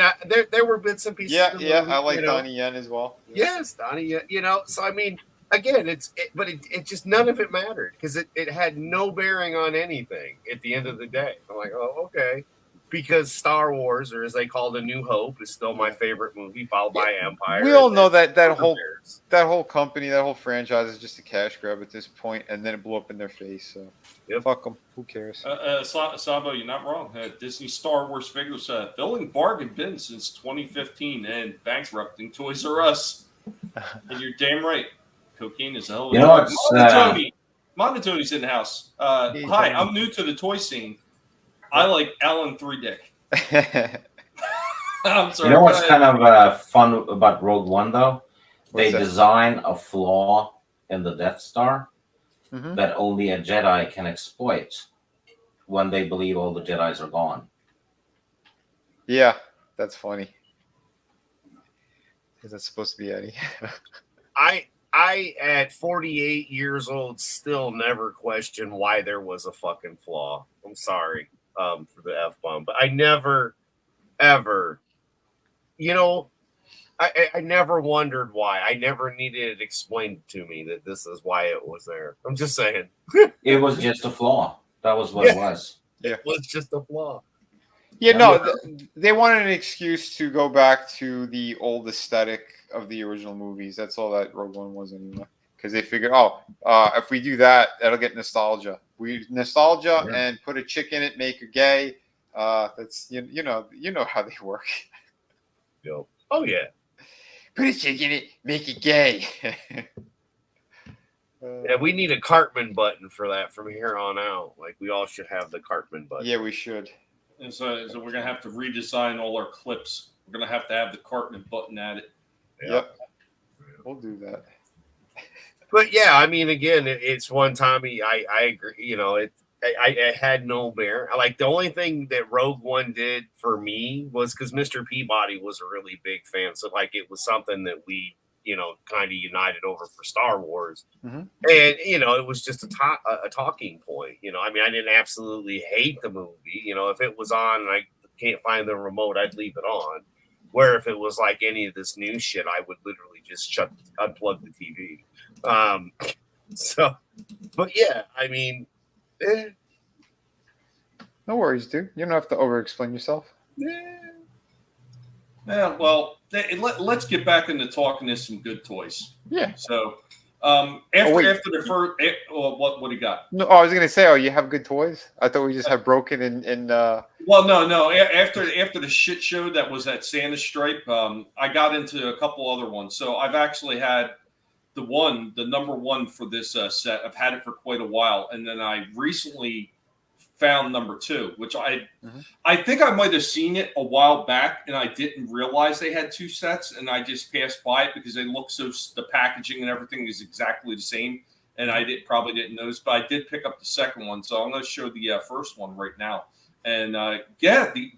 there were bits and pieces. Yeah, I like Donnie Yen as well. Yeah. Yes, Donnie Yen. So I mean, again, it just none of it mattered because it had no bearing on anything at the end of the day. I'm like, oh, okay. Because Star Wars, or as they call it, A New Hope, is still my favorite movie, followed by Empire. We all know that whole company, that whole franchise is just a cash grab at this point, and then it blew up in their face. So fuck them. Who cares? Sabo, you're not wrong. Disney Star Wars figures filling bargain bin since 2015 and bankrupting Toys R Us. And you're damn right. Cocaine is a hell of a Monotony's in the house. Hi, I'm new to the toy scene. I like Alan 3-Dick. I'm sorry. You know what's kind of fun about Rogue One, though? They that? design a flaw in the Death Star that only a Jedi can exploit when they believe all the Jedis are gone. Yeah, that's funny. Is that supposed to be Eddie? I, at 48 years old, still never questioned why there was a fucking flaw. I'm sorry for the F-bomb, but I never, ever, I never wondered why. I never needed it explained to me that this is why it was there. I'm just saying. It was just a flaw. That was what it was. It was just a flaw. Yeah, no, they wanted an excuse to go back to the old aesthetic of the original movies. That's all that Rogue One was anyway. Because they figured, if we do that, that'll get nostalgia. And put a chick in it, make her gay. That's you know how they work. Yep. Oh yeah. Put a chick in it, make it gay. Yeah, we need a Cartman button for that from here on out. Like we all should have the Cartman button. Yeah, we should. And so we're gonna have to redesign all our clips. We're gonna have to have the Cartman button at it. Yep. We'll do that. But yeah, I mean, again, it's one time. I agree. I had no bear. Like the only thing that Rogue One did for me was because Mr. Peabody was a really big fan. So like it was something that we, kind of united over for Star Wars. Mm-hmm. And, it was just a talking point. I mean, I didn't absolutely hate the movie. If it was on and I can't find the remote, I'd leave it on. Where if it was like any of this new shit, I would literally just unplug the TV. But yeah, I mean, no worries, dude. You don't have to over-explain yourself. Yeah, well, let's get back into talking to some good toys. Yeah. So, after the first, what do you got? No, I was gonna say, you have good toys. I thought we just have broken and. Well, no. After the shit show that was at Santa Stripe, I got into a couple other ones. So I've actually had the number one for this set. I've had it for quite a while, and then I recently found number 2, which I think I might have seen it a while back, and I didn't realize they had 2 sets, and I just passed by it because they look the packaging and everything is exactly the same, and I probably didn't notice, but I did pick up the second one, so I'm going to show the first one right now. And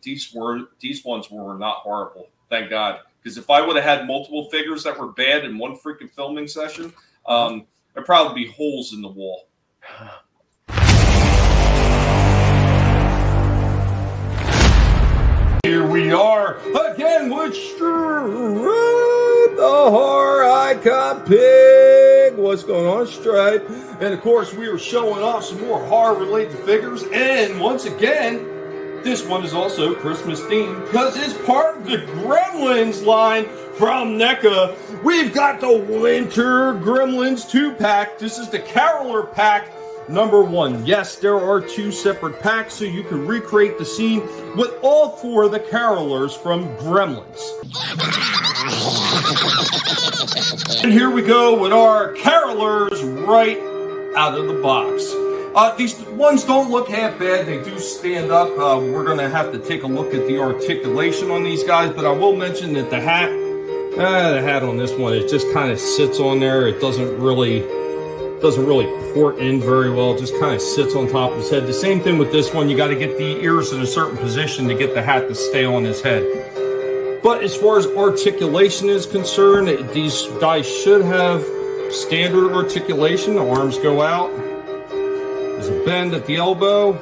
these ones were not horrible, thank God, because if I would have had multiple figures that were bad in one freaking filming session, there'd probably be holes in the wall. Here we are again with Stripe, the horror icon pig. What's going on, Stripe? And of course, we are showing off some more horror-related figures. And once again, this one is also Christmas themed because it's part of the Gremlins line from NECA. We've got the Winter Gremlins 2-pack. This is the Caroler pack. Number 1, yes, there are 2 separate packs, so you can recreate the scene with all 4 of the carolers from Gremlins. And here we go with our carolers right out of the box. These ones don't look half bad. They do stand up. We're going to have to take a look at the articulation on these guys, but I will mention that the hat on this one, it just kind of sits on there. It doesn't really port in very well. It just kind of sits on top of his head. The same thing with this one. You got to get the ears in a certain position to get the hat to stay on his head. But as far as articulation is concerned, these guys should have standard articulation. The arms go out. There's a bend at the elbow.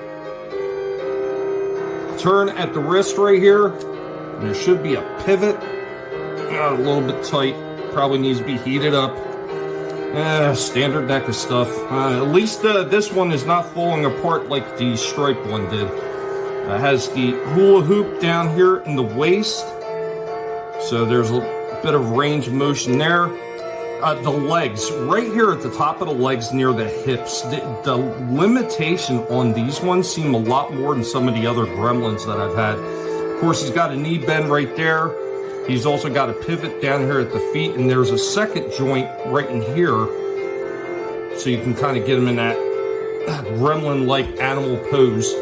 Turn at the wrist right here. And there should be a pivot. A little bit tight. Probably needs to be heated up. Standard NECA stuff. At least this one is not falling apart like the striped one did. It has the hula hoop down here in the waist. So there's a bit of range of motion there. The legs, right here at the top of the legs near the hips, the limitation on these ones seem a lot more than some of the other Gremlins that I've had. Of course, he's got a knee bend right there. He's also got a pivot down here at the feet, and there's a second joint right in here. So you can kind of get him in that Gremlin-like animal pose.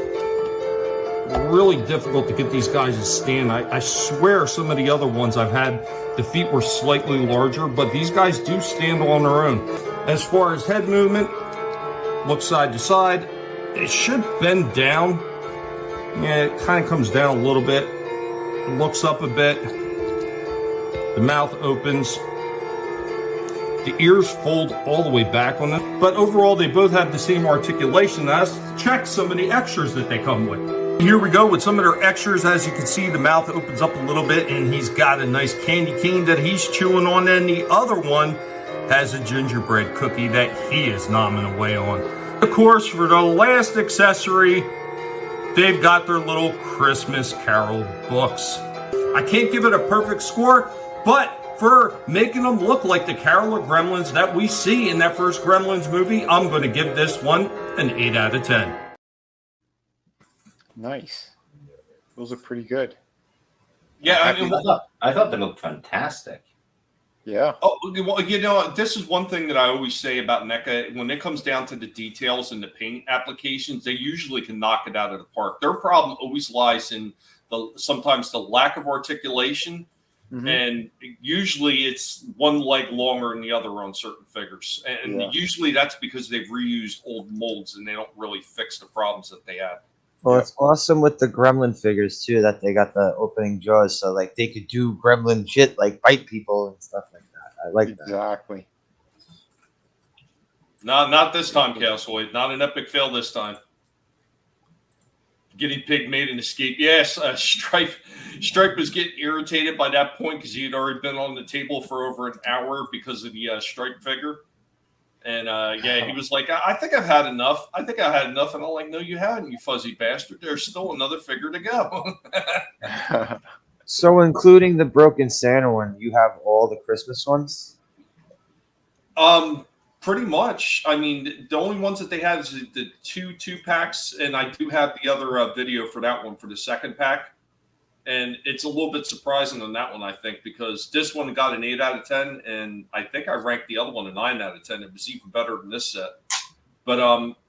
Really difficult to get these guys to stand. I swear some of the other ones I've had, the feet were slightly larger, but these guys do stand on their own. As far as head movement, look side to side. It should bend down. Yeah, it kind of comes down a little bit. It looks up a bit. The mouth opens. The ears fold all the way back on them. But overall, they both have the same articulation. Now, let's check some of the extras that they come with. Here we go with some of their extras. As you can see, the mouth opens up a little bit, and he's got a nice candy cane that he's chewing on. And the other one has a gingerbread cookie that he is nomming away on. Of course, for the last accessory, they've got their little Christmas Carol books. I can't give it a perfect score, but for making them look like the Carol of Gremlins that we see in that first Gremlins movie, I'm going to give this one an 8 out of 10. Nice. Those are pretty good. Yeah, I thought they looked fantastic. Yeah. Oh, well, you know, this is one thing that I always say about NECA. When it comes down to the details and the paint applications, they usually can knock it out of the park. Their problem always lies in sometimes the lack of articulation. Mm-hmm. And usually it's one leg longer than the other on certain figures. And usually that's because they've reused old molds and they don't really fix the problems that they had. Well, it's awesome with the Gremlin figures too that they got the opening jaws, so like they could do Gremlin shit like bite people and stuff like that. I like that. Exactly. Not this time, Castaway. Not an epic fail this time. Guinea pig made an escape. Yes, Stripe was getting irritated by that point because he had already been on the table for over an hour because of the Stripe figure. And he was like, I think I've had enough. And I'm like, no, you haven't, you fuzzy bastard. There's still another figure to go. So including the Broken Santa one, you have all the Christmas ones? Pretty much. I mean, the only ones that they have is the two packs, and I do have the other video for that one for the second pack. And it's a little bit surprising on that one, I think, because this one got an 8 out of 10, and I think I ranked the other one a 9 out of 10. It was even better than this set. But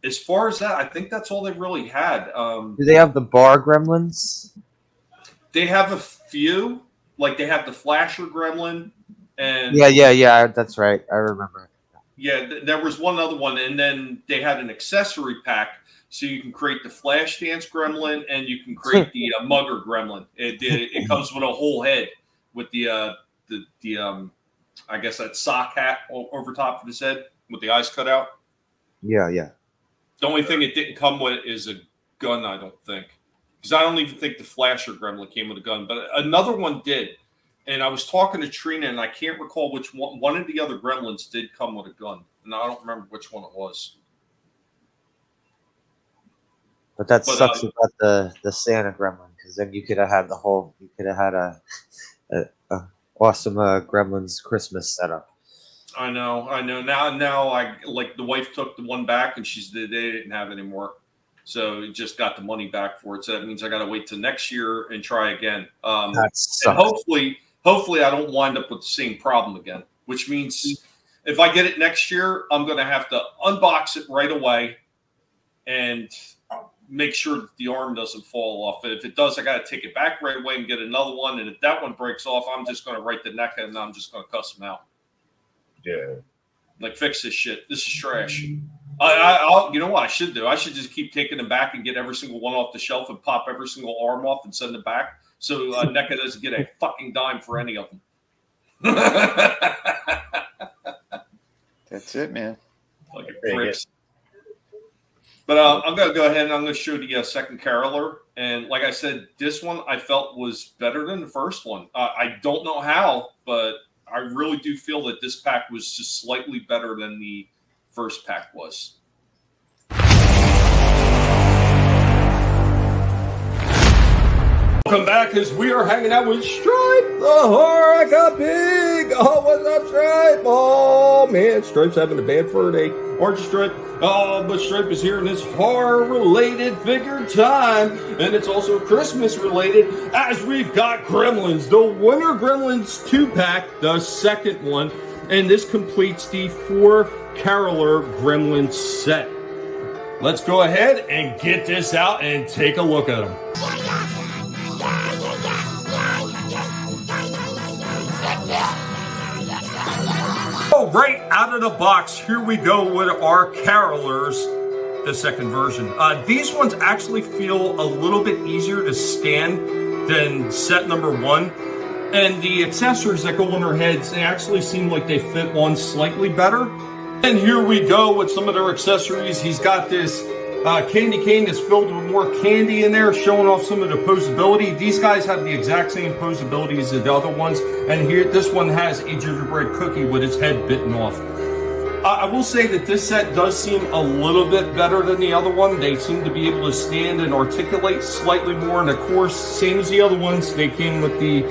as far as that, I think that's all they really had. Do they have the bar Gremlins? They have a few. Like, they have the Flasher Gremlin. And yeah, that's right. I remember. Yeah, there was one other one, and then they had an accessory pack, so you can create the Flash Dance Gremlin and you can create the Mugger Gremlin. It comes with a whole head with the I guess that sock hat over top of his head with the eyes cut out. Yeah. The only thing it didn't come with is a gun, I don't think, because I don't even think the Flasher Gremlin came with a gun, but another one did. And I was talking to Trina, and I can't recall which one. One of the other Gremlins did come with a gun, and I don't remember which one it was. But that sucks about the Santa Gremlin, because then you could have had a awesome Gremlins Christmas setup. I know. Now I like the wife took the one back, and they didn't have any more, so it just got the money back for it. So that means I got to wait till next year and try again. That sucks. And hopefully I don't wind up with the same problem again, which means if I get it next year, I'm going to have to unbox it right away and make sure that the arm doesn't fall off. If it does, I got to take it back right away and get another one. And if that one breaks off, I'm just going to write the neck and I'm just going to cuss them out. Yeah. Like, fix this shit. This is trash. I'll, you know what I should do? I should just keep taking them back and get every single one off the shelf and pop every single arm off and send it back. So NECA doesn't get a fucking dime for any of them. That's it, man. Like a pricks. But I'm going to go ahead and I'm going to show the second caroler. And like I said, this one I felt was better than the first one. I don't know how, but I really do feel that this pack was just slightly better than the first pack was. Welcome back as we are hanging out with Stripe the Horeca Pig. Oh, what's up, Stripe? Oh, man, Stripe's having a bad fur day. Aren't you, Stripe? Oh, but Stripe is here in this horror-related figure time. And it's also Christmas-related as we've got Gremlins, the Winter Gremlins 2-pack, the second one. And this completes the 4-caroler Gremlins set. Let's go ahead and get this out and take a look at them. Oh, right out of the box, here we go with our carolers, the second version. These ones actually feel a little bit easier to stand than set number 1. And the accessories that go on their heads, they actually seem like they fit on slightly better. And here we go with some of their accessories. He's got this candy cane that's filled with more candy in there, showing off some of the posability. These guys have the exact same posability as the other ones. And here, this one has a gingerbread cookie with its head bitten off. I will say that this set does seem a little bit better than the other one. They seem to be able to stand and articulate slightly more. And of course, same as the other ones, they came with the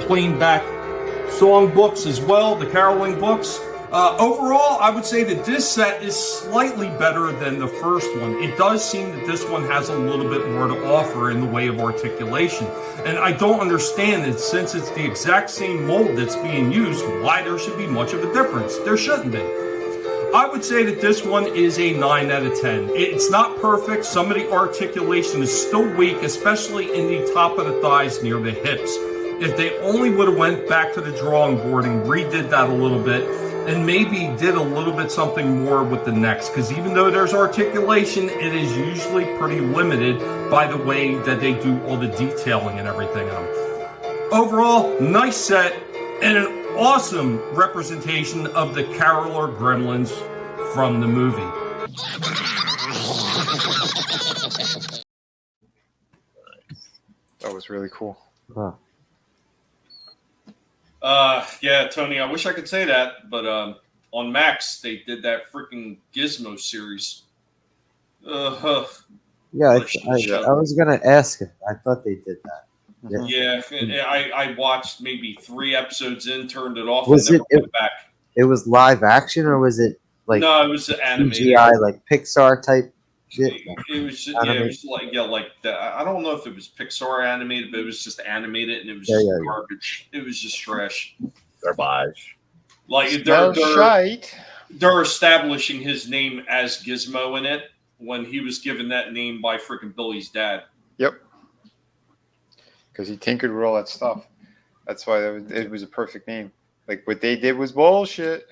plain back song books as well, the caroling books. Overall, I would say that this set is slightly better than the first one. It does seem that this one has a little bit more to offer in the way of articulation. And I don't understand that since it's the exact same mold that's being used, why there should be much of a difference. There shouldn't be. I would say that this one is a 9 out of 10. It's not perfect. Some of the articulation is still weak, especially in the top of the thighs near the hips. If they only would have went back to the drawing board and redid that a little bit, and maybe did a little bit something more with the necks, because even though there's articulation, it is usually pretty limited by the way that they do all the detailing and everything in them. Overall, nice set and an awesome representation of the caroler gremlins from the movie. That was really cool. Huh. Yeah, Tony, I wish I could say that, but on Max, they did that freaking Gizmo series. Yeah, I was going to ask if I thought they did that. Yeah, I watched maybe 3 episodes in, turned it off, Was and never went back. It was live action, or was it like No, it was animated. CGI, like Pixar type shit? It was just, yeah, it was like that. I don't know if it was Pixar animated, but it was just animated, and it was just garbage. It was just trash. Garbage. Like they're establishing his name as Gizmo in it when he was given that name by freaking Billy's dad. Yep. Because he tinkered with all that stuff. That's why it was a perfect name. Like what they did was bullshit.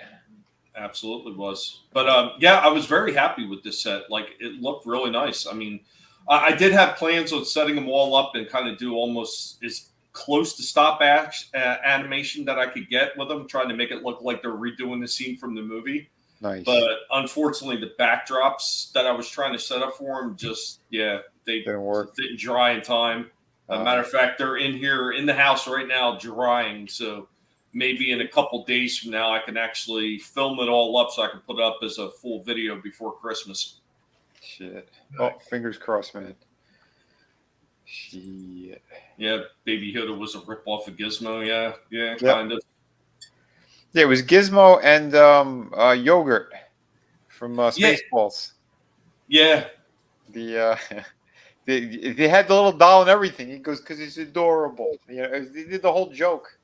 Absolutely was. But yeah, I was very happy with this set. Like, it looked really nice. I mean, I did have plans on setting them all up and kind of do almost as close to stop animation that I could get with them, trying to make it look like they're redoing the scene from the movie. Nice. But unfortunately, the backdrops that I was trying to set up for them just, they didn't work. Didn't dry in time. Matter of fact, they're in here in the house right now drying. So maybe in a couple days from now, I can actually film it all up so I can put it up as a full video before Christmas. Shit. Oh, fingers crossed, man. Shit. Yeah, Baby Yoda was a ripoff of Gizmo. Yeah, kind of. Yeah, it was Gizmo and Yogurt from Spaceballs. Yeah. They had the little doll and everything. He goes, because he's adorable. You know, they did the whole joke.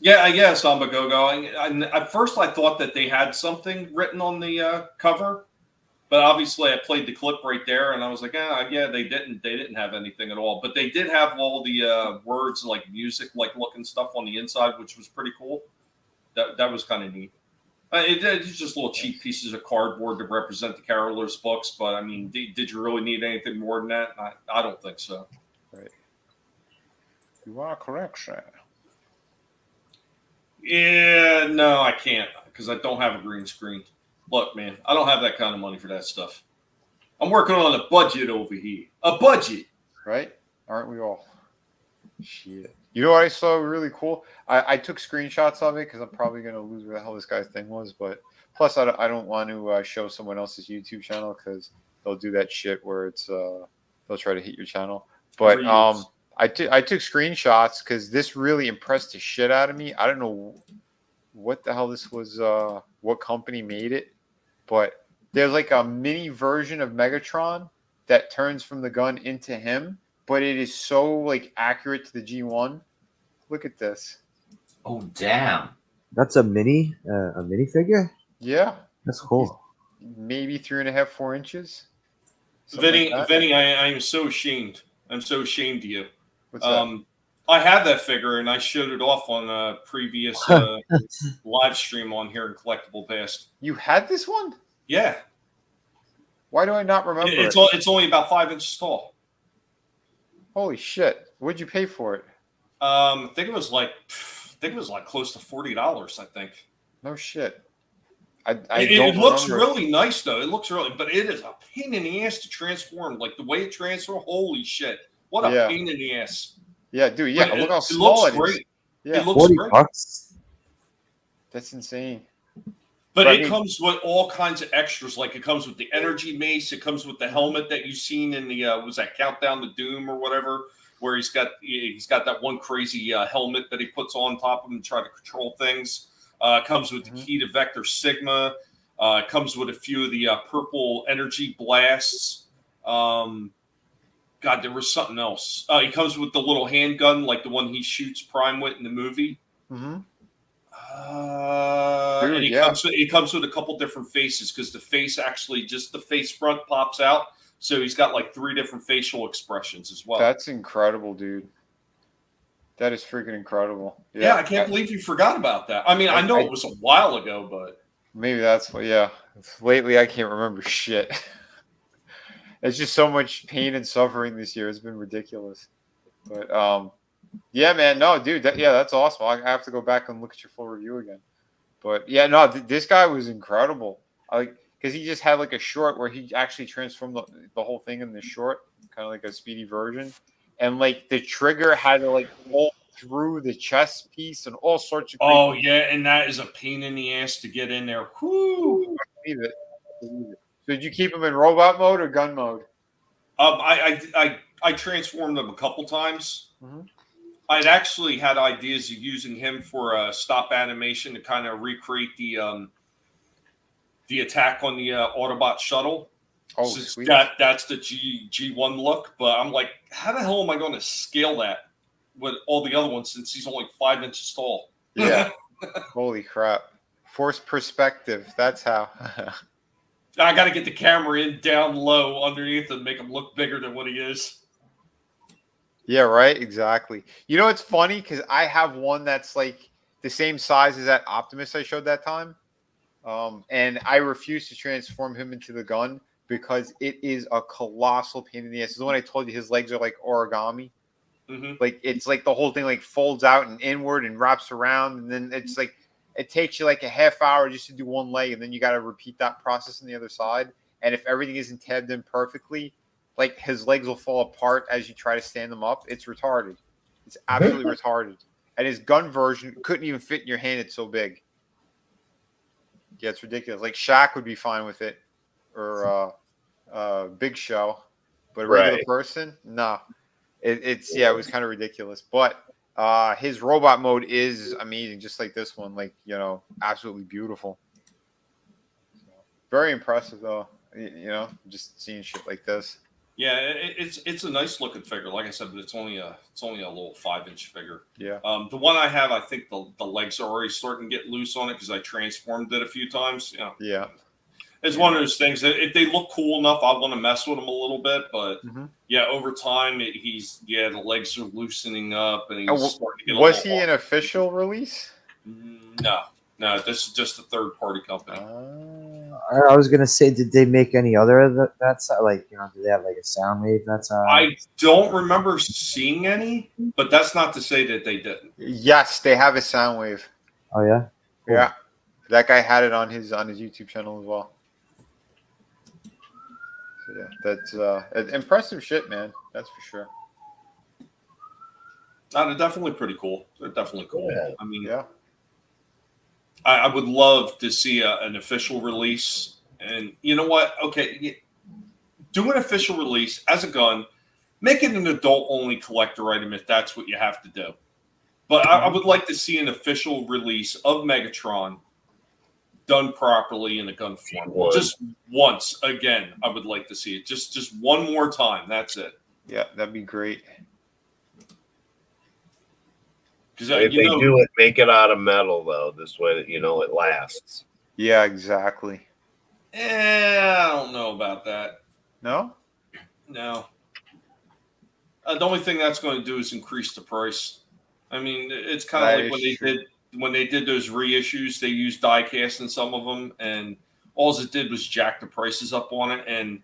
Yeah, Samba Go-Go. At first, I thought that they had something written on the cover, but obviously, I played the clip right there, and I was like, yeah, they didn't. They didn't have anything at all, but they did have all the words like music, like looking stuff on the inside, which was pretty cool. That was kind of neat. It's just little cheap pieces of cardboard to represent the Carolers books, but I mean, did you really need anything more than that? I don't think so. Right. You are correct, sir. Yeah, no, I can't because I don't have a green screen. Look, man, I don't have that kind of money for that stuff. I'm working on a budget over here. A budget. Right? Aren't we all? Shit. You know what I saw really cool? I took screenshots of it because I'm probably going to lose where the hell this guy's thing was. But plus, I don't want to show someone else's YouTube channel because they'll do that shit where it's they'll try to hit your channel. But I took screenshots because this really impressed the shit out of me. I don't know what the hell this was, what company made it, but there's like a mini version of Megatron that turns from the gun into him, but it is so like accurate to the G1. Look at this. Oh damn! That's a mini figure. Yeah, That's cool. maybe 3.5, 4 inches. Something like Vinny, I am so ashamed. I'm so ashamed of you. What's that? I have that figure, and I showed it off on a previous live stream on here in Collectable Past. You had this one? Yeah. Why do I not remember it? It's only about 5 inches tall. Holy shit! What'd you pay for it? I think it was like close to $40. I think. No shit. It looks really nice though. It looks really, but it is a pain in the ass to transform. Like the way it transforms, holy shit! What a pain in the ass. Yeah, dude. Yeah, but look how small it is. Great. Yeah, it looks great. $40. That's insane. But it comes with all kinds of extras. Like it comes with the energy mace. It comes with the helmet that you've seen in the was that Countdown to Doom or whatever, where he's got that one crazy helmet that he puts on top of him to try to control things. Comes with the key to Vector Sigma. Comes with a few of the purple energy blasts. God, there was something else. He comes with the little handgun, like the one he shoots Prime with in the movie. Mm-hmm. And he comes with a couple different faces because the face actually just the face front pops out. So he's got like 3 different facial expressions as well. That's incredible, dude. That is freaking incredible. Yeah, I can't believe you forgot about that. I mean, I know it was a while ago, but maybe that's what. Yeah, lately I can't remember shit. It's just so much pain and suffering this year. It's been ridiculous. But yeah, man, no, dude, that's awesome. I have to go back and look at your full review again. But yeah, no, this guy was incredible. Because he just had like a short where he actually transformed the whole thing in the short, kind of like a speedy version. And like the trigger had to like pull through the chest piece and all sorts of. Oh yeah, and that is a pain in the ass to get in there. Whoo! I believe it. So did you keep him in robot mode or gun mode? I transformed him a couple times. Mm-hmm. I'd actually had ideas of using him for a stop animation to kind of recreate the attack on the Autobot shuttle. Oh, sweet. That's the G1 look, but I'm like, how the hell am I going to scale that with all the other ones since he's only 5 inches tall? Yeah. Holy crap. Forced perspective. That's how. I got to get the camera in down low underneath and make him look bigger than what he is. Yeah, right. Exactly. You know, it's funny because I have one that's like the same size as that Optimus I showed that time. And I refuse to transform him into the gun because it is a colossal pain in the ass. It's the one I told you his legs are like origami. Mm-hmm. Like it's like the whole thing like folds out and inward and wraps around, and then it's like it takes you like a half hour just to do one leg, and then you got to repeat that process on the other side. And if everything isn't tabbed in perfectly, like his legs will fall apart as you try to stand them up. It's retarded. It's absolutely retarded. And his gun version couldn't even fit in your hand. It's so big. Yeah, it's ridiculous. Like Shaq would be fine with it, or Big Show, but a regular person, no. It was kind of ridiculous. But his robot mode is amazing, just like this one. Like, you know, absolutely beautiful. Very impressive, though. You know, just seeing shit like this. Yeah, it's a nice looking figure. Like I said, but it's only a little 5-inch figure. Yeah. The one I have, I think the legs are already starting to get loose on it because I transformed it a few times. You know, Yeah. it's one of those things that if they look cool enough, I want to mess with them a little bit. But yeah, over time, the legs are loosening up and he's starting to get. Was he an official release? No. This is just a third-party company. I was gonna say, did they make any other of that side? Like, you know, do they have like a Soundwave that's I don't remember seeing any, but that's not to say that they didn't. Yes, they have a Soundwave. Oh yeah. Cool. Yeah, that guy had it on his YouTube channel as well. So yeah, that's impressive shit, man. That's for sure. They're definitely pretty cool. They're definitely cool. Yeah. I mean, Yeah. I would love to see an official release. And you know what? Okay, do an official release as a gun. Make it an adult-only collector item if that's what you have to do. But I would like to see an official release of Megatron done properly in a gun form. Just once. Again, I would like to see it. Just one more time. That's it. Yeah, that'd be great. Because if they do it, make it out of metal, though. This way that you know it lasts. Yeah, exactly. I don't know about that. No? No. The only thing that's going to do is increase the price. I mean, it's kind of like when they did those reissues, they used die cast in some of them, and all it did was jack the prices up on it. And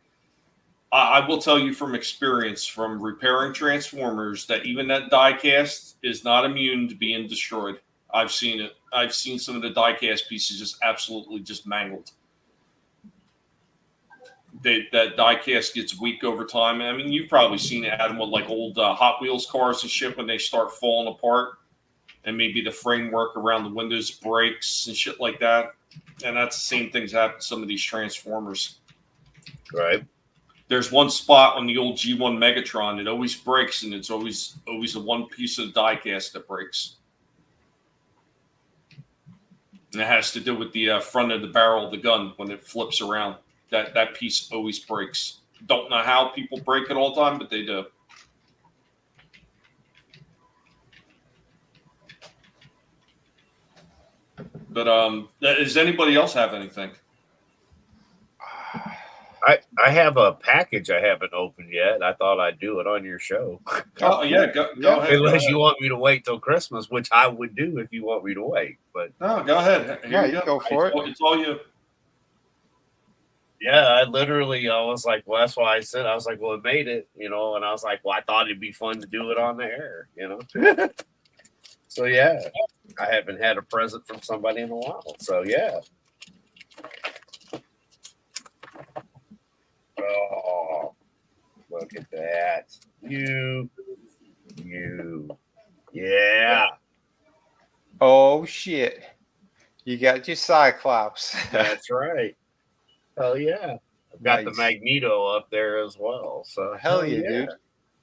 I will tell you from experience, from repairing Transformers, that even that die cast is not immune to being destroyed. I've seen it. I've seen some of the die cast pieces just absolutely just mangled. That die cast gets weak over time. I mean, you've probably seen it, Adam, with like old Hot Wheels cars and shit when they start falling apart, and maybe the framework around the windows breaks and shit like that. And that's the same things happen to some of these Transformers. Right. There's one spot on the old G1 Megatron that always breaks, and it's always the one piece of die cast that breaks. And it has to do with the front of the barrel of the gun when it flips around. That piece always breaks. Don't know how people break it all the time, but they do. But does anybody else have anything? I have a package I haven't opened yet. I thought I'd do it on your show. Oh yeah, go ahead. Unless you want me to wait till Christmas, which I would do if you want me to wait. But no, go ahead. Here you go for it. It's all you. Yeah, I was like, well, that's why I said, I was like, well, it made it, you know, and I was like, well, I thought it'd be fun to do it on the air, you know. So yeah, I haven't had a present from somebody in a while. So yeah. Oh, look at that. You. Yeah. Oh, shit. You got your Cyclops. That's right. Oh, yeah. I've got Nice. the Magneto up there as well. So Hell yeah, dude.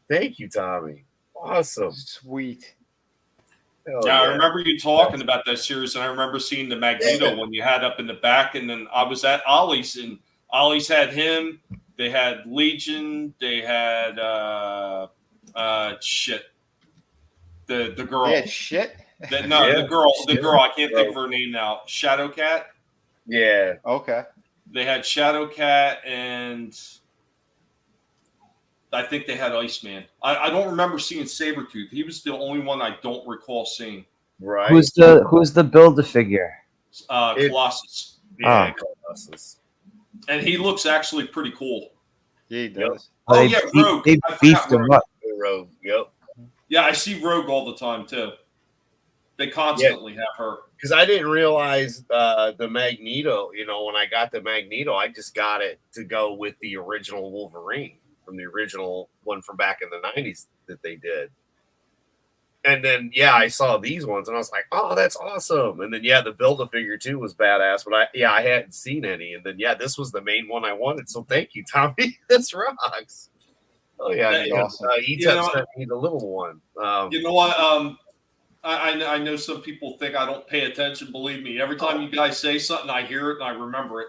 Thank you, Tommy. Awesome. Sweet. I remember you talking about that series, and I remember seeing the Magneto one you had up in the back, and then I was at Ollie's, and Ollie's had him. They had Legion. They had shit. The girl. Yeah, shit. The girl. I can't think of her name now. Shadowcat. Yeah. Okay. They had Shadowcat, and I think they had Iceman. I don't remember seeing Sabretooth. He was the only one I don't recall seeing. Right. Who's the Build-A-Figure? Colossus. Yeah, Colossus. And he looks actually pretty cool. Yeah, he does. Oh, yeah, Rogue. They I beefed forgot him Rogue. up. Rogue. Yep. Yeah, I see Rogue all the time, too. They constantly have her. Because I didn't realize the Magneto, you know, when I got the Magneto, I just got it to go with the original Wolverine from the original one from back in the 90s that they did. And then, yeah, I saw these ones and I was like, oh, that's awesome. And then, yeah, the Build-A-Figure too was badass, but I hadn't seen any. And then, yeah, this was the main one I wanted. So thank you, Tommy. This rocks. Oh, yeah. That's awesome. Etep sent me the little one. You know what? I know some people think I don't pay attention. Believe me, every time you guys say something, I hear it and I remember it.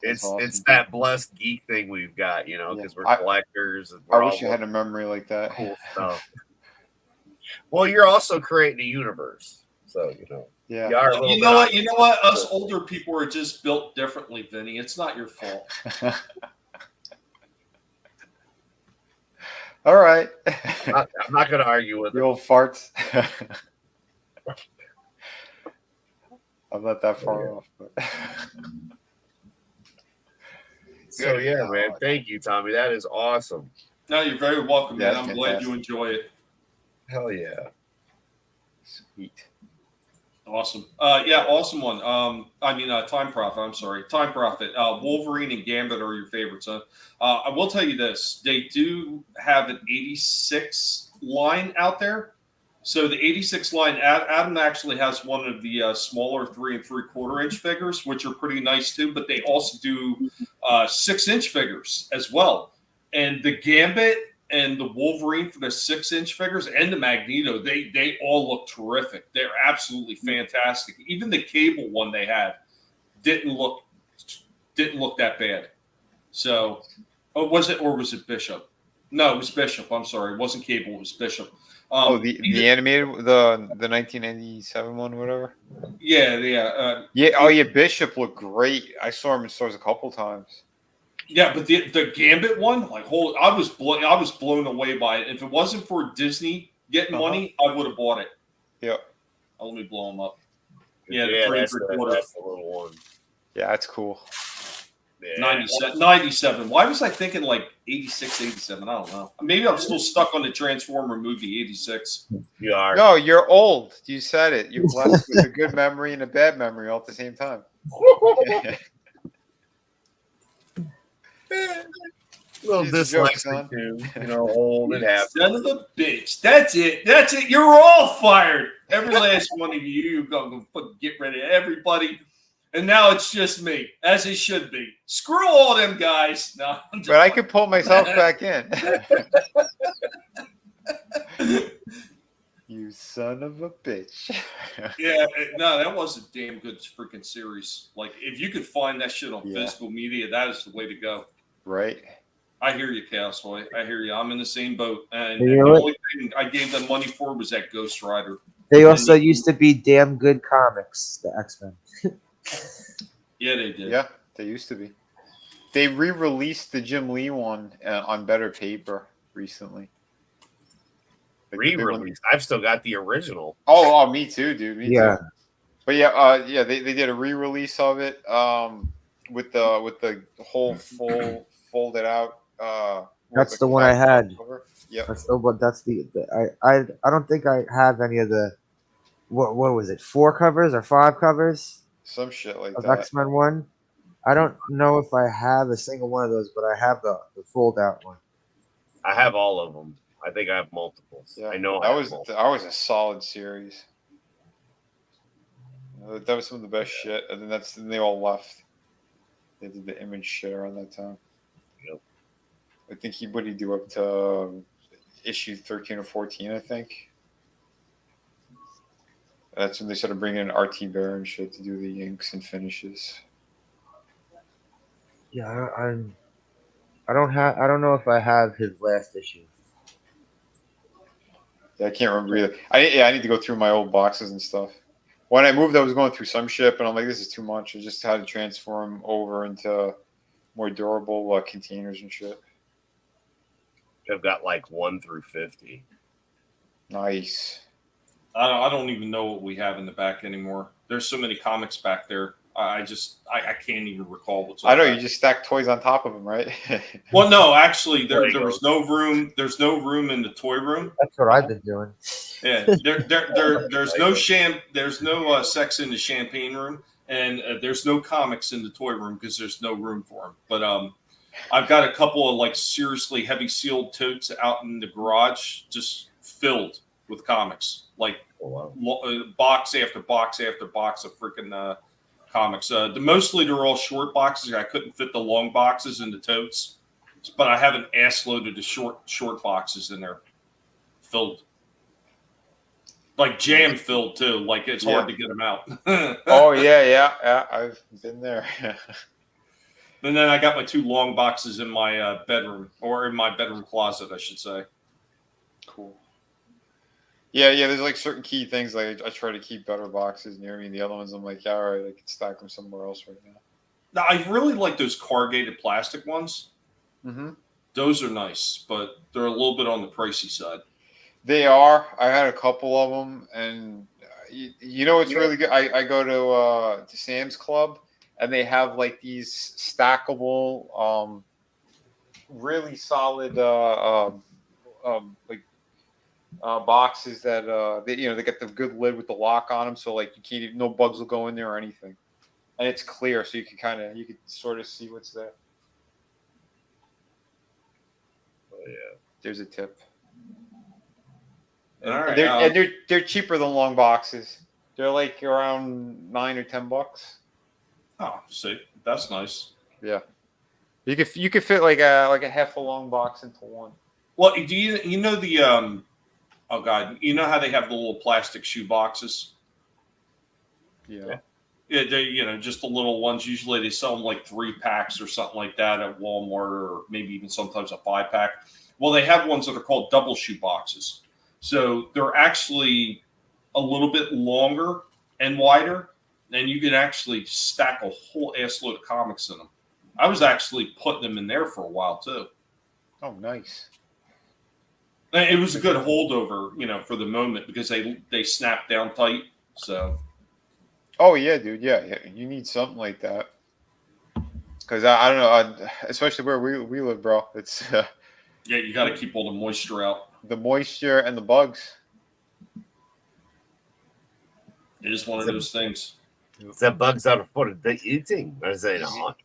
It's awesome. it's that blessed geek thing we've got, you know, because we're collectors. And I we're wish all I had a memory like that. cool stuff. Well, you're also creating a universe, so you know. Yeah. You are a little You bit know what? You know what? Us older people are just built differently, Vinny. It's not your fault. All right. I'm not going to argue with The it. old farts. I'm not that far off. But So yeah, man. Thank you, Tommy. That is awesome. No, you're very welcome, Yeah, man. I'm glad you fantastic. enjoy it. Hell yeah. Sweet. Awesome. Yeah, awesome one. Time Prophet. I'm sorry. Time Prophet. Wolverine and Gambit are your favorites, huh? I will tell you this. They do have an 86 line out there. So the 86 line, Adam actually has one of the smaller 3 3/4 inch figures, which are pretty nice too. But they also do 6-inch figures as well. And the Gambit and the Wolverine for the 6-inch figures and the Magneto, they all look terrific. They're absolutely fantastic. Even the Cable one they had didn't look that bad. So, was it Bishop? No, it was Bishop. I'm sorry, it wasn't Cable. It was Bishop. The animated, the 1997 one, whatever. Yeah. Bishop looked great. I saw him in stores a couple times. Yeah, but the Gambit one, I was blown away by it. If it wasn't for Disney getting money, I would have bought it. Yeah. Let me blow them up. Yeah, that's the little one. Yeah, that's cool. Yeah. 97. Why was I thinking like 86, 87? I don't know. Maybe I'm still stuck on the Transformer movie, 86. You are. No, you're old. You said it. You're blessed with a good memory and a bad memory all at the same time. Little dyslexic too, you know, old and happy. Son of a bitch. That's it. You're all fired. Every last one of you. You're going to get rid of everybody. And now it's just me, as it should be. Screw all them guys. No, but I could pull myself back in. You son of a bitch. Yeah, no, that was a damn good freaking series. Like, if you could find that shit on physical media, that is the way to go. Right. I hear you, Castaway. I hear you. I'm in the same boat. And You know the what? only thing I gave them money for was that Ghost Rider. They also used to be damn good comics, the X-Men. Yeah, they did. Yeah, they used to be. They re-released the Jim Lee one on better paper recently. Re-released. I've still got the original. Oh, me too, dude. Me Yeah. too. But yeah, they did a re-release of it with the whole full folded out. That's the one I had. Yeah. That's the I don't think I have any of the what was it, 4 covers or 5 covers Some shit like of that. X-Men 1. I don't know if I have a single one of those, but I have the fold out one. I have all of them. I think I have multiples. Yeah, I know that was a solid series. That was some of the best shit, and then they all left. They did the Image shit around that time. Yep. I think what did he do up to issue 13 or 14? I think. That's when they started bringing in RT Bear and shit to do the inks and finishes. Yeah, I don't know if I have his last issue. Yeah, I can't remember either. I need to go through my old boxes and stuff. When I moved, I was going through some shit, but I'm like, this is too much. I just had to transform over into more durable containers and shit. I've got like 1 through 50. Nice. I don't even know what we have in the back anymore. There's so many comics back there. I can't even recall what's. I know you just stack toys on top of them, right? Well, no, actually, there was no room. There's no room in the toy room. That's what I've been doing. Yeah, there's no sex in the champagne room, and there's no comics in the toy room because there's no room for them. But I've got a couple of like seriously heavy sealed totes out in the garage, just filled with comics, like box after box after box of freaking comics. Mostly they're all short boxes. I couldn't fit the long boxes in the totes, but I have an ass loaded of short boxes in there, filled, like jam filled too. Like it's hard to get them out. Oh yeah, I've been there. And then I got my 2 long boxes in my bedroom, or in my bedroom closet, I should say. Cool. Yeah. There's like certain key things. Like I try to keep better boxes near me. And the other ones, I'm like, yeah, all right, I can stack them somewhere else right now. Now, I really like those corrugated plastic ones. Mm-hmm. Those are nice, but they're a little bit on the pricey side. They are. I had a couple of them, and you know what's really good? I go to Sam's Club, and they have like these stackable, really solid boxes that they get the good lid with the lock on them, so like you can't even, no bugs will go in there or anything, and it's clear, so you can sort of see what's there. Oh yeah, there's a tip. All right, and they're cheaper than long boxes. They're like around $9 or $10. Oh, see, that's nice. Yeah, you could fit like a half a long box into one. Well, do you know the oh god, you know how they have the little plastic shoe boxes? Yeah. Yeah, they just the little ones. Usually they sell them like 3 packs or something like that at Walmart, or maybe even sometimes a 5-pack. Well, they have ones that are called double shoe boxes. So they're actually a little bit longer and wider, and you can actually stack a whole ass load of comics in them. I was actually putting them in there for a while too. Oh, nice. It was a good holdover, for the moment, because they snap down tight. So. Oh yeah, dude. Yeah. You need something like that. Because I don't know, especially where we live, bro. It's yeah, you got to keep all the moisture out. The moisture and the bugs. It is one of those things. Is that bugs out for the eating, or is it not?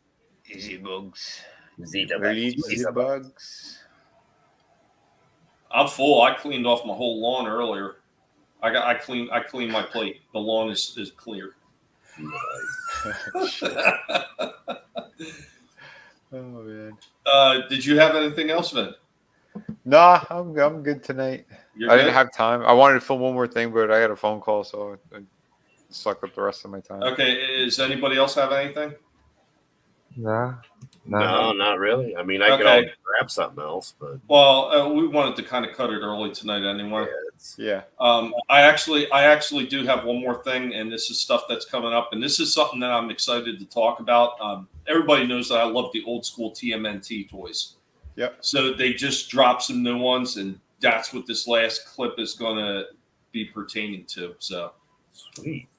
Easy bugs. Easy bugs. I'm full. I cleaned off my whole lawn earlier. I cleaned my plate. The lawn is clear. Oh man. Did you have anything else, Vin? Nah, I'm good tonight. I didn't have time. I wanted to film one more thing, but I got a phone call, so I sucked up the rest of my time. Okay. Does anybody else have anything? No, not really. I mean, I could always grab something else, but we wanted to kind of cut it early tonight anyway. Yeah. I actually do have one more thing, and this is stuff that's coming up, and this is something that I'm excited to talk about. Everybody knows that I love the old school TMNT toys. Yep. So they just dropped some new ones, and that's what this last clip is going to be pertaining to. So sweet.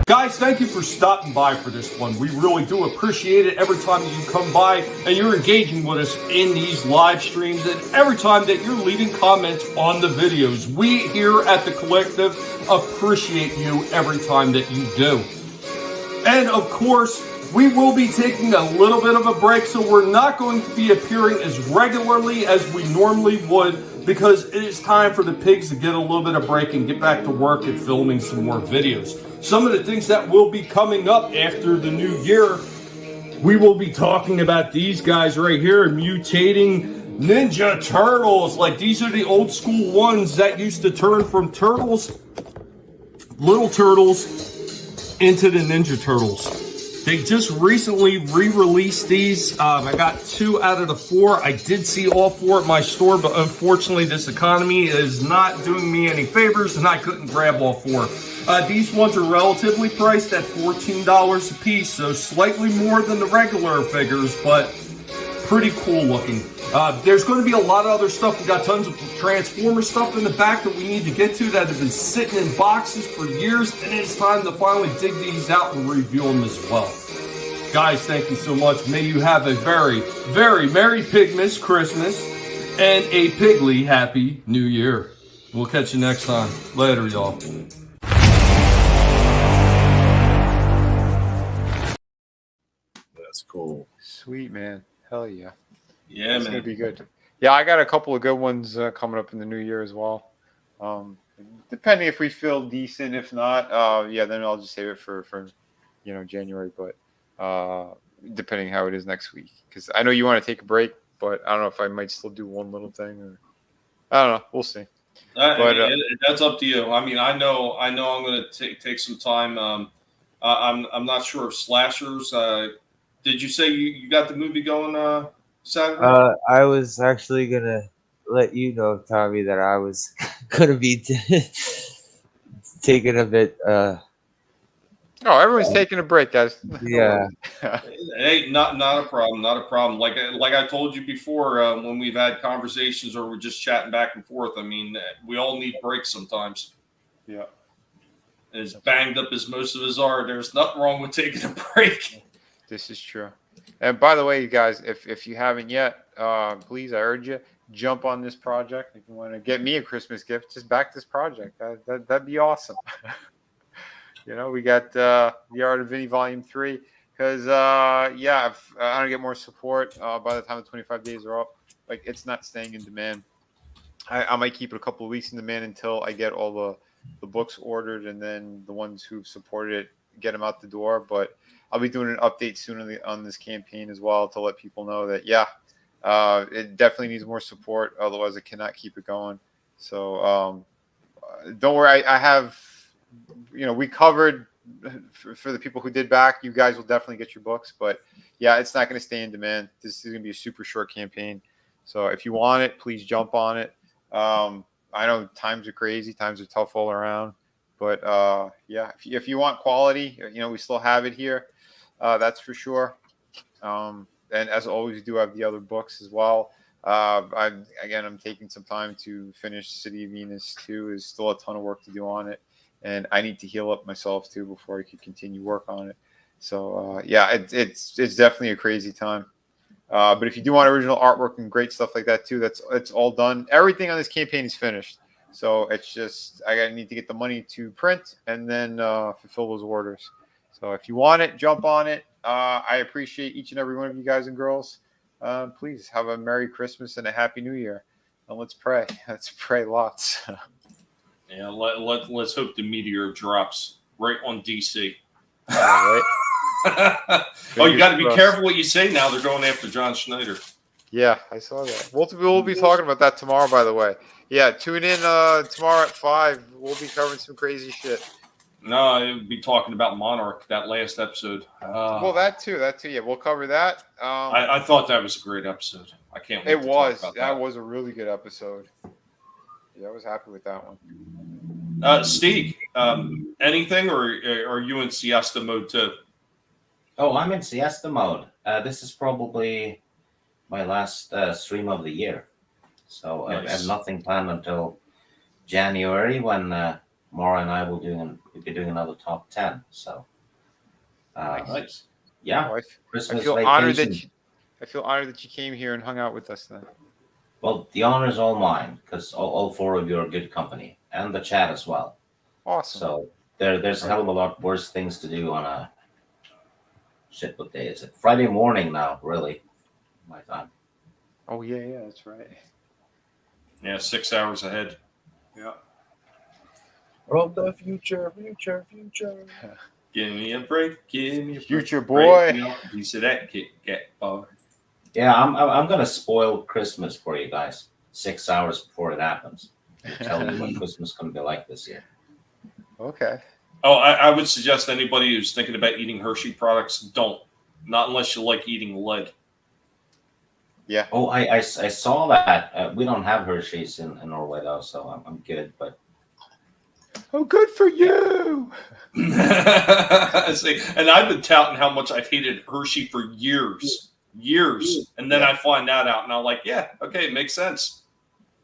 Guys, thank you for stopping by for this one. We really do appreciate it every time that you come by and you're engaging with us in these live streams, and every time that you're leaving comments on the videos. We here at The Collective appreciate you every time that you do. And of course, we will be taking a little bit of a break, so we're not going to be appearing as regularly as we normally would, because it is time for the pigs to get a little bit of break and get back to work at filming some more videos. Some of the things that will be coming up after the new year, we will be talking about these guys right here, mutating Ninja Turtles. Like, these are the old school ones that used to turn from turtles, little turtles, into the Ninja Turtles. They just recently re-released these. I got 2 out of the 4. I did see all 4 at my store, but unfortunately this economy is not doing me any favors, and I couldn't grab all 4. These ones are relatively priced at $14 a piece, so slightly more than the regular figures, but pretty cool looking. There's going to be a lot of other stuff. We got tons of Transformer stuff in the back that we need to get to that have been sitting in boxes for years, and it's time to finally dig these out and review them as well. Guys, thank you so much. May you have a very, very Merry Pigmas Christmas and a Pigly Happy New Year. We'll catch you next time. Later, y'all. That's cool. Sweet, man. Hell yeah. Yeah, It's man. going to be good. Yeah, I got a couple of good ones coming up in the new year as well. Depending if we feel decent. If not, then I'll just save it for January. But depending how it is next week. Because I know you want to take a break, but I don't know if I might still do one little thing. Or I don't know. We'll see. That's up to you. I mean, I know I'm going to take some time. I'm not sure if slashers. Did you say you got the movie going Saturday? I was actually gonna let you know, Tommy, that I was gonna be taking a bit. Oh, everyone's taking a break, guys. Yeah. Hey, not a problem, not a problem. Like I told you before, when we've had conversations or we're just chatting back and forth. I mean, we all need breaks sometimes. Yeah. As banged up as most of us are, there's nothing wrong with taking a break. This is true. And by the way, you guys, if you haven't yet, please, I urge you, jump on this project. If you want to get me a Christmas gift, just back this project. That'd be awesome. You know, we got The Art of Vinnie Volume 3. Because, if I don't get more support by the time the 25 days are up, like, it's not staying in demand. I might keep it a couple of weeks in demand until I get all the books ordered, and then the ones who've supported it, get them out the door. But I'll be doing an update soon on this campaign as well to let people know that, it definitely needs more support. Otherwise, I cannot keep it going. So don't worry. I have, we covered for the people who did back. You guys will definitely get your books. But, yeah, it's not going to stay in demand. This is going to be a super short campaign. So if you want it, please jump on it. I know times are crazy. Times are tough all around. But, if you want quality, we still have it here. That's for sure. And as always, we do have the other books as well. I'm taking some time to finish City of Venus too. There's still a ton of work to do on it, and I need to heal up myself too before I can continue work on it. So it's definitely a crazy time. But if you do want original artwork and great stuff like that too, it's all done. Everything on this campaign is finished. So it's just I need to get the money to print and then fulfill those orders. So if you want it, jump on it. I appreciate each and every one of you guys and girls. Please have a Merry Christmas and a Happy New Year. And let's pray. Let's pray lots. Yeah, let's hope the meteor drops right on DC. All right. Oh, you got to be careful what you say now. They're going after John Schneider. Yeah, I saw that. We'll be talking about that tomorrow, by the way. Yeah, tune in tomorrow at 5. We'll be covering some crazy shit. No, I would be talking about Monarch, that last episode. Well, that too. Yeah, we'll cover that. I thought that was a great episode. I can't wait. That was a really good episode. Yeah, I was happy with that one. Steve, anything, or are you in siesta mode too? Oh, I'm in siesta mode. This is probably my last stream of the year. So nice. I have nothing planned until January when Maura and I will be doing another top 10. So, nice. Yeah. Oh, Christmas I feel vacation. honored that you came here and hung out with us then. Well, the honor is all mine because all 4 of you are good company and the chat as well. Awesome. So there's a hell of a lot worse things to do on a shit. What day is it? Friday morning now, really. My time. Oh yeah, that's right. Yeah, 6 hours ahead. Yeah. From the future. Give me a break. Give me a future break. boy. Piece of that Kit Kat bar. Yeah, I'm gonna spoil Christmas for you guys 6 hours before it happens. Tell you what Christmas is gonna be like this year. Okay. Oh, I would suggest anybody who's thinking about eating Hershey products, don't. Not unless you like eating lead. Yeah. Oh, I saw that. We don't have Hershey's in Norway though, so I'm good. But oh, good for you. See, and I've been touting how much I've hated Hershey for years, and then I find that out, and I'm like, yeah, okay, it makes sense.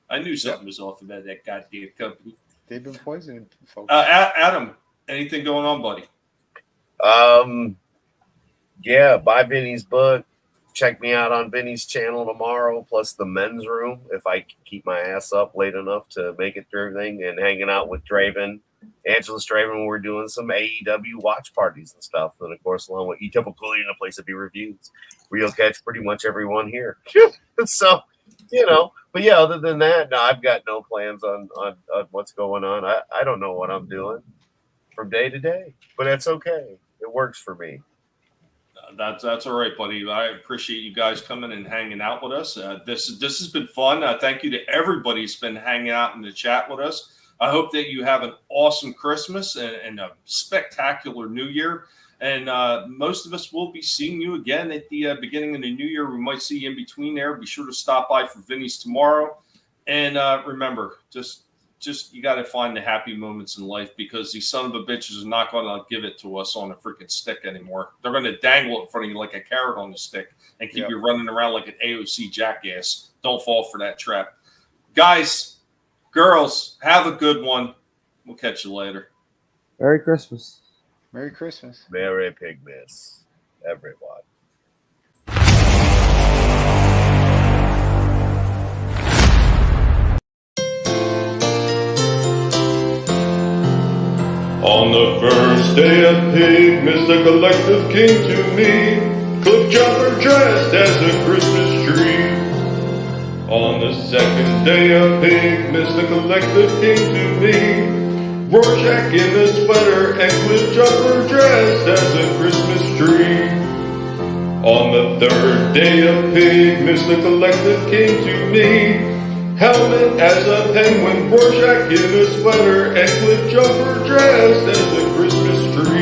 I knew something was off about that goddamn company. They've been poisoning folks. Adam, anything going on, buddy? Yeah, buy Vinnie's book. Check me out on Vinnie's channel tomorrow, plus the men's room, if I can keep my ass up late enough to make it through everything, and hanging out with Draven, Angela Straven. We're doing some AEW watch parties and stuff. And of course, along with E-Typical in a place to be reviews, where you'll catch pretty much everyone here. So, but yeah, other than that, no, I've got no plans on what's going on. I don't know what I'm doing from day to day, but that's okay. It works for me. That's all right, buddy. I appreciate you guys coming and hanging out with us. This has been fun. Thank you to everybody who's been hanging out in the chat with us. I hope that you have an awesome Christmas and a spectacular New Year. And most of us will be seeing you again at the beginning of the new year. We might see you in between there. Be sure to stop by for Vinnie's tomorrow. And remember, just you got to find the happy moments in life, because these son of a bitches are not going to give it to us on a freaking stick anymore. They're going to dangle it in front of you like a carrot on the stick and keep you running around like an AOC jackass. Don't fall for that trap. Guys, girls, have a good one. We'll catch you later. Merry Christmas. Merry Christmas. Merry Pigmas, everyone. On the first day of Pigmas, the collective came to me, cliff jumper dressed as a Christmas tree. On the second day of Pigmas, the collective came to me, Rorschach in a sweater and cliff jumper dressed as a Christmas tree. On the third day of Pigmas, the collective came to me, helmet as a penguin, Rorschach in a sweater, and cliff jumper dressed as a Christmas